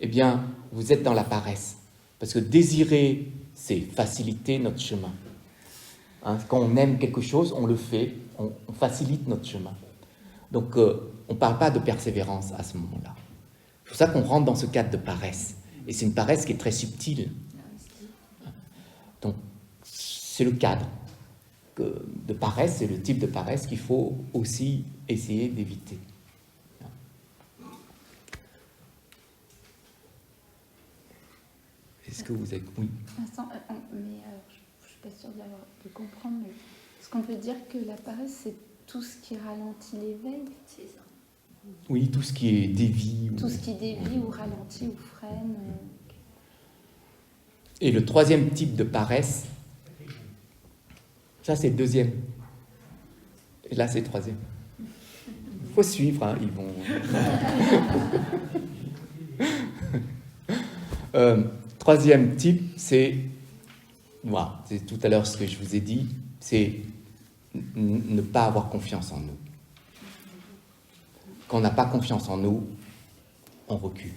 eh bien, vous êtes dans la paresse. Parce que désirer, c'est faciliter notre chemin. Hein, quand on aime quelque chose, on le fait, on facilite notre chemin. Donc, on ne parle pas de persévérance à ce moment-là. C'est pour ça qu'on rentre dans ce cadre de paresse. Et c'est une paresse qui est très subtile. Donc, c'est le cadre de paresse, c'est le type de paresse qu'il faut aussi essayer d'éviter. Est-ce que vous êtes... Oui. Vincent, mais je ne suis pas sûre de comprendre, mais est-ce qu'on peut dire que la paresse, c'est tout ce qui ralentit l'éveil? C'est ça. Oui, tout ce qui est dévie. Tout ce qui dévie ou ralentit ou freine. Et le troisième type de paresse, ça c'est le deuxième. Et là c'est le troisième. Il faut suivre, hein, ils vont... Troisième type, c'est... Voilà, c'est tout à l'heure ce que je vous ai dit, c'est ne pas avoir confiance en nous. Quand on n'a pas confiance en nous, on recule.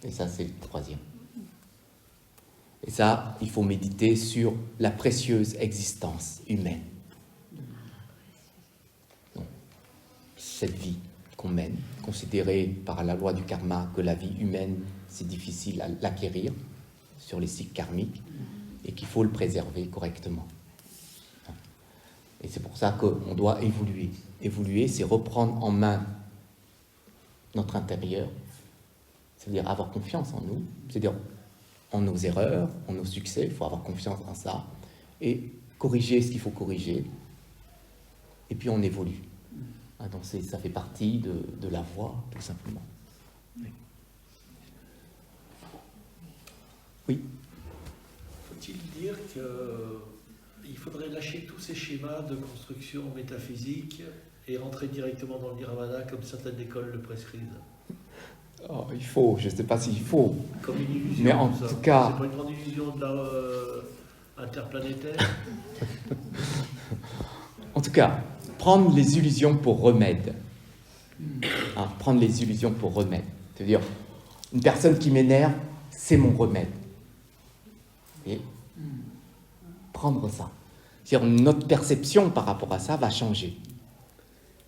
Et ça, c'est le troisième. Et ça, il faut méditer sur la précieuse existence humaine. Donc, cette vie qu'on mène, considérée par la loi du karma que la vie humaine, c'est difficile à l'acquérir sur les cycles karmiques et qu'il faut le préserver correctement. Et c'est pour ça qu'on doit évoluer. Évoluer, c'est reprendre en main notre intérieur, c'est-à-dire avoir confiance en nous, c'est-à-dire en nos erreurs, en nos succès, il faut avoir confiance en ça, et corriger ce qu'il faut corriger, et puis on évolue. Donc ça fait partie de la voie, tout simplement. Oui. Faut-il dire qu'il faudrait lâcher tous ces schémas de construction métaphysique et rentrer directement dans le nirvana comme certaines écoles le prescrivent? Oh, il faut, je ne sais pas s'il faut. Comme une illusion. Mais en tout cas... C'est pas une grande illusion de la interplanétaire. En tout cas, prendre les illusions pour remède. Hein, prendre les illusions pour remède. C'est-à-dire, une personne qui m'énerve, c'est mon remède. Et prendre ça. C'est-à-dire, notre perception par rapport à ça va changer.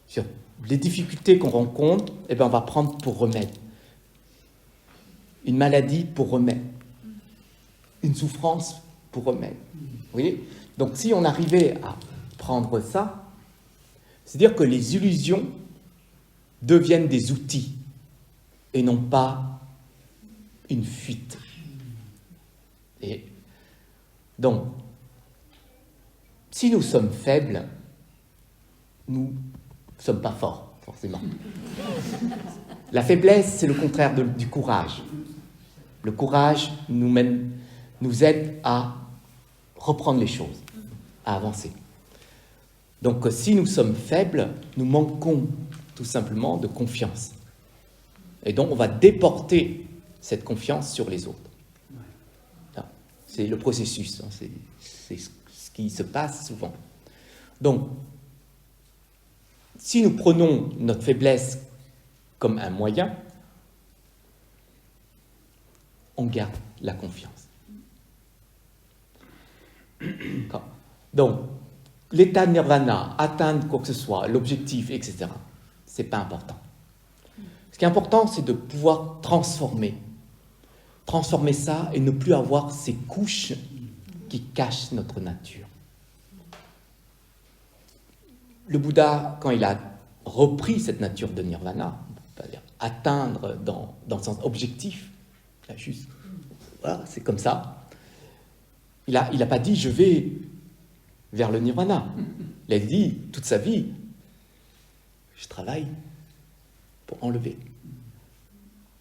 C'est-à-dire, les difficultés qu'on rencontre, eh ben, on va prendre pour remède. Une maladie pour remède. Une souffrance pour remède. Vous voyez? Donc, si on arrivait à prendre ça, c'est-à-dire que les illusions deviennent des outils et non pas une fuite. Et donc, si nous sommes faibles, nous ne sommes pas forts, forcément. La faiblesse, c'est le contraire du courage. Le courage nous aide à reprendre les choses, à avancer. Donc, si nous sommes faibles, nous manquons tout simplement de confiance. Et donc, on va déporter cette confiance sur les autres. C'est le processus, hein, c'est ce qui se passe souvent. Donc, si nous prenons notre faiblesse comme un moyen, on garde la confiance. Donc, l'état de nirvana, atteindre quoi que ce soit, l'objectif, etc., c'est pas important. Ce qui est important, c'est de pouvoir transformer ça et ne plus avoir ces couches qui cachent notre nature. Le Bouddha, quand il a repris cette nature de nirvana, c'est-à-dire atteindre dans le sens objectif, là, juste, voilà, c'est comme ça, il a pas dit « je vais vers le nirvana ». Il a dit toute sa vie « je travaille pour enlever ».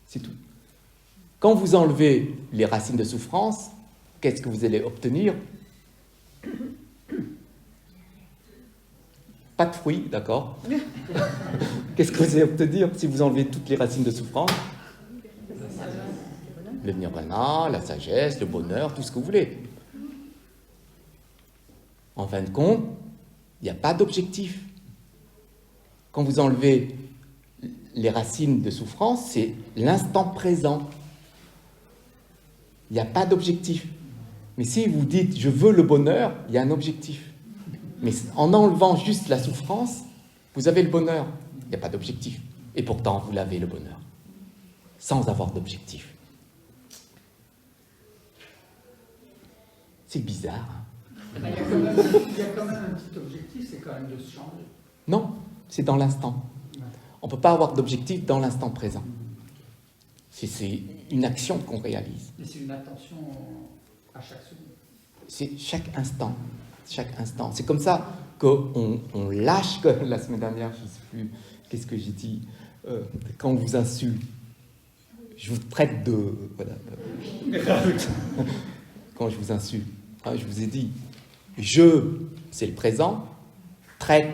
C'est tout. Quand vous enlevez les racines de souffrance, qu'est-ce que vous allez obtenir? pas de fruits, d'accord. Qu'est-ce que vous allez obtenir si vous enlevez toutes les racines de souffrance? Le nirvana, la sagesse, le bonheur, tout ce que vous voulez. En fin de compte, il n'y a pas d'objectif. Quand vous enlevez les racines de souffrance, c'est l'instant présent. Il n'y a pas d'objectif. Mais si vous dites « je veux le bonheur », il y a un objectif. Mais en enlevant juste la souffrance, vous avez le bonheur. Il n'y a pas d'objectif. Et pourtant, vous l'avez, le bonheur. Sans avoir d'objectif. C'est bizarre. Hein? Il y a quand même un petit objectif, c'est quand même de se changer. Non, c'est dans l'instant. On ne peut pas avoir d'objectif dans l'instant présent. C'est une action qu'on réalise. Mais c'est une attention à chaque seconde. C'est chaque instant. Chaque instant. C'est comme ça qu'on lâche, comme la semaine dernière, je ne sais plus, qu'est-ce que j'ai dit, quand on vous insulte, je vous traite de... Voilà. Quand je vous insulte, hein, je vous ai dit, je, c'est le présent, traite,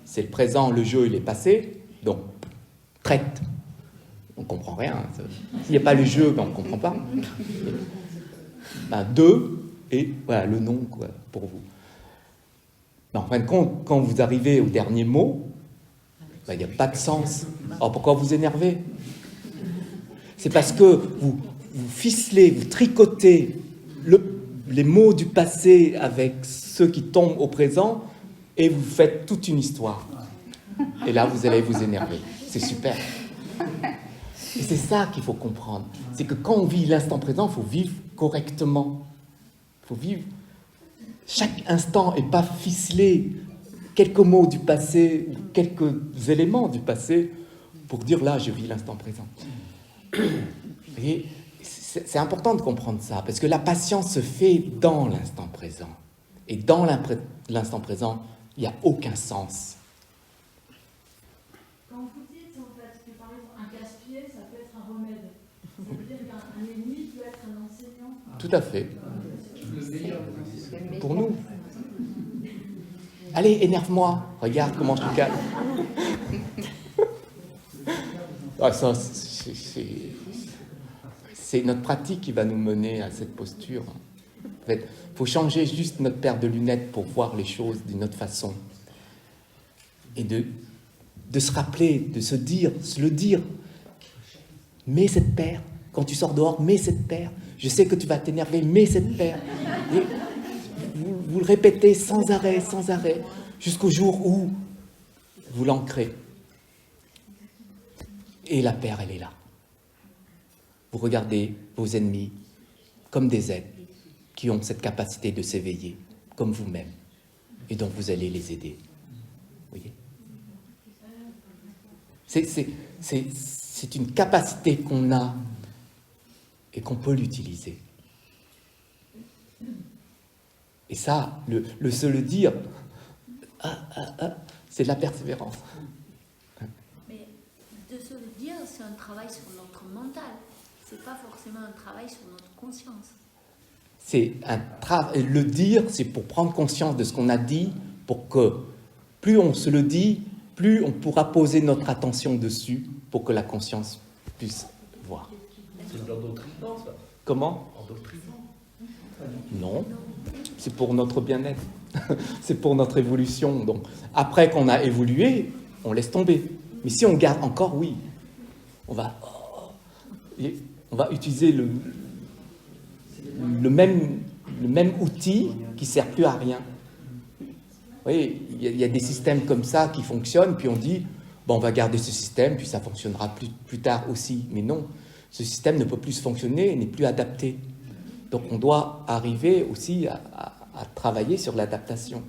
c'est le présent, le jeu, il est passé, donc traite. On ne comprend rien. S'il n'y a pas le jeu, ben, on ne comprend pas. Ben, de, et voilà, le nom quoi, pour vous. Ben, en fin de compte, quand vous arrivez au dernier mot, ben, il n'y a pas de sens. Alors pourquoi vous énervez? C'est parce que vous ficelez, vous tricotez les mots du passé avec ceux qui tombent au présent et vous faites toute une histoire. Et là, vous allez vous énerver. C'est super. Et c'est ça qu'il faut comprendre. C'est que quand on vit l'instant présent, il faut vivre correctement. Il faut vivre. Chaque instant n'est pas ficelé. Quelques mots du passé, quelques éléments du passé pour dire là, je vis l'instant présent. Et c'est important de comprendre ça, parce que la patience se fait dans l'instant présent. Et dans l'instant présent, il n'y a aucun sens. Quand vous dites en fait que par exemple un casse-pied, ça peut être un remède, ça veut dire qu'un ennemi peut être un enseignant. Tout à fait. Pour nous. Allez, énerve-moi. Regarde comment je te calme. Ah, ça, c'est notre pratique qui va nous mener à cette posture. En fait, il faut changer juste notre paire de lunettes pour voir les choses d'une autre façon. Et de se rappeler, de se le dire. Mets cette paire. Quand tu sors dehors, mets cette paire. Je sais que tu vas t'énerver, mets cette paire. Et vous le répétez sans arrêt, jusqu'au jour où vous l'ancrez. Et la paire, elle est là. Vous regardez vos ennemis comme des êtres qui ont cette capacité de s'éveiller, comme vous-même. Et donc vous allez les aider. Vous voyez ? C'est une capacité qu'on a et qu'on peut l'utiliser. Et ça, le se le dire, c'est de la persévérance. Mais de se le dire, c'est un travail sur notre mental. C'est pas forcément un travail sur notre conscience. Le dire, c'est pour prendre conscience de ce qu'on a dit, pour que plus on se le dit, plus on pourra poser notre attention dessus pour que la conscience puisse voir. C'est de l'endoctrinement, ça. Comment ? Endoctrinement. Non, c'est pour notre bien-être. C'est pour notre évolution. Donc, après qu'on a évolué, on laisse tomber. Mais si on garde encore, oui, on va utiliser le même outil qui ne sert plus à rien. Vous voyez, il y a des systèmes comme ça qui fonctionnent, puis on dit, bon, on va garder ce système, puis ça fonctionnera plus tard aussi. Mais non, ce système ne peut plus fonctionner, n'est plus adapté. Donc on doit arriver aussi à travailler sur l'adaptation.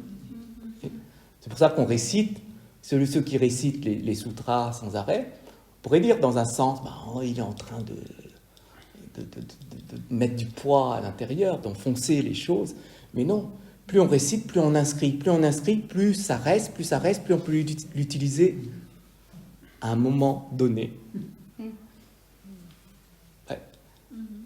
C'est pour ça qu'on récite, ceux qui récitent les sutras sans arrêt, on pourrait dire dans un sens, il est en train de mettre du poids à l'intérieur, d'enfoncer les choses. Mais non, plus on récite, plus on inscrit, plus ça reste, plus on peut l'utiliser à un moment donné. Ouais.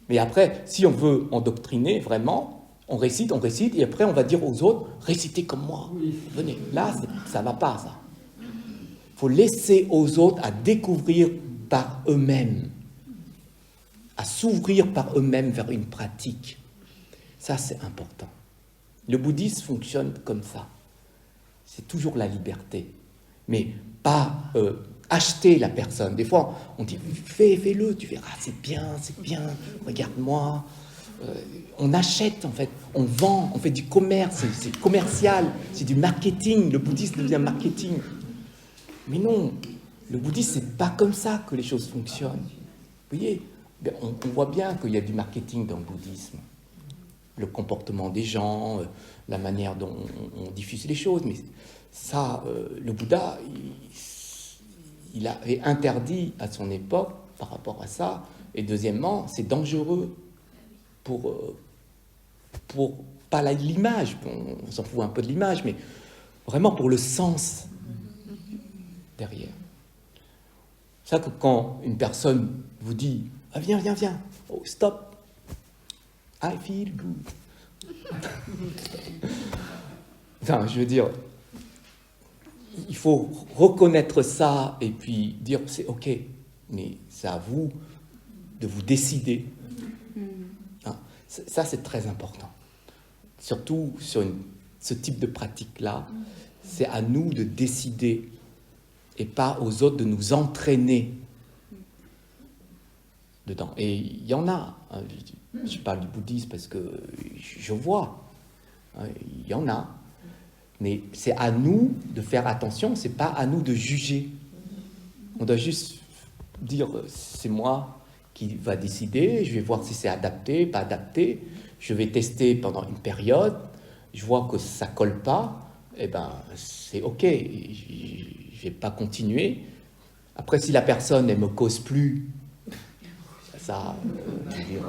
Mais après, si on veut endoctriner vraiment, on récite, et après on va dire aux autres, récitez comme moi, venez. Là, ça ne va pas, ça. faut laisser aux autres à découvrir par eux-mêmes, à s'ouvrir par eux-mêmes vers une pratique. Ça, c'est important. Le bouddhisme fonctionne comme ça. C'est toujours la liberté, mais pas acheter la personne. Des fois, on dit fais-le, tu verras, c'est bien, regarde-moi. On achète en fait, on vend, on fait du commerce, c'est commercial, c'est du marketing. Le bouddhisme devient marketing. Mais non, le bouddhisme, c'est pas comme ça que les choses fonctionnent. Vous voyez, on voit bien qu'il y a du marketing dans le bouddhisme. Le comportement des gens, la manière dont on diffuse les choses. Mais ça, le Bouddha, il avait interdit à son époque par rapport à ça. Et deuxièmement, c'est dangereux pour pas l'image, on s'en fout un peu de l'image, mais vraiment pour le sens derrière. C'est ça que quand une personne vous dit « Ah, viens, oh, stop !» I feel good. Enfin, je veux dire, il faut reconnaître ça et puis dire c'est ok, mais c'est à vous de vous décider. Hein, ça, c'est très important. Surtout sur ce type de pratique-là, c'est à nous de décider et pas aux autres de nous entraîner dedans. Et il y en a. Hein, je parle du bouddhisme parce que je vois, hein, il y en a, mais c'est à nous de faire attention, c'est pas à nous de juger. On doit juste dire, c'est moi qui va décider, je vais voir si c'est adapté, pas adapté, je vais tester pendant une période, je vois que ça colle pas, eh ben c'est ok, je vais pas continuer. Après, si la personne, elle me cause plus, ça, je veux dire,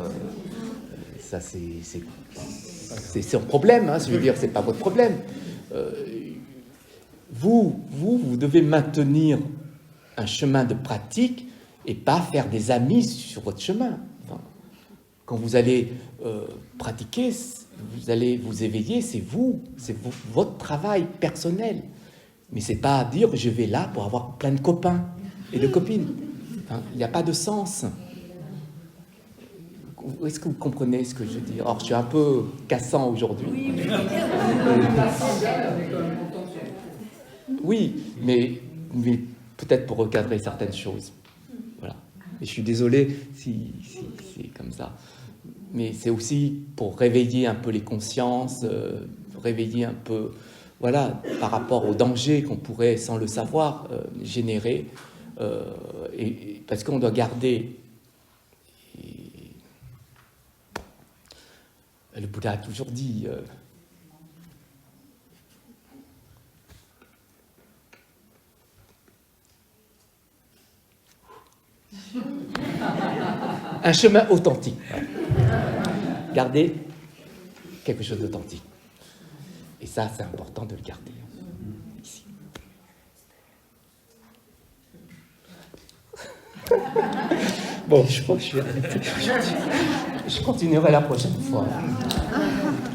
ça c'est son problème, hein, je veux dire, c'est pas votre problème. Vous devez maintenir un chemin de pratique et pas faire des amis sur votre chemin. Enfin, quand vous allez pratiquer, vous allez vous éveiller, c'est votre travail personnel. Mais c'est pas à dire je vais là pour avoir plein de copains et de copines. Enfin, il n'y a pas de sens. Est-ce que vous comprenez ce que je veux dire? Alors, je suis un peu cassant aujourd'hui. Oui, mais peut-être pour recadrer certaines choses. Voilà. Et je suis désolé si c'est comme ça. Mais c'est aussi pour réveiller un peu les consciences, réveiller un peu, voilà, par rapport aux dangers qu'on pourrait, sans le savoir, générer. Et parce qu'on doit garder... Le Bouddha a toujours dit un chemin authentique. Garder quelque chose d'authentique. Et ça, c'est important de le garder. Ici. Bon, je crois que je vais arrêter. Je continuerai la prochaine fois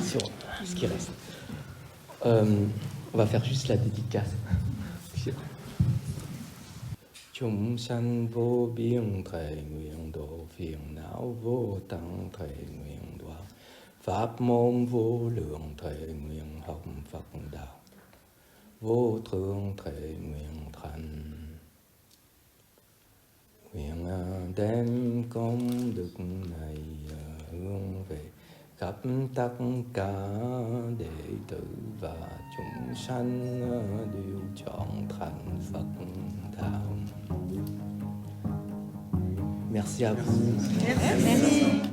sur ce qui reste. On va faire juste la dédicace. Chúng sanh vô biên thệ nguyện độ phiền não vô tăng thệ nguyện đoạt pháp môn vô lượng thệ nguyện học Phật đạo vô thượng thệ nguyện thành. Nguyện đem công đức này hướng về khắp tất cả đệ tử và chúng sanh đều chọn thành Phật đạo. Merci à vous. Merci.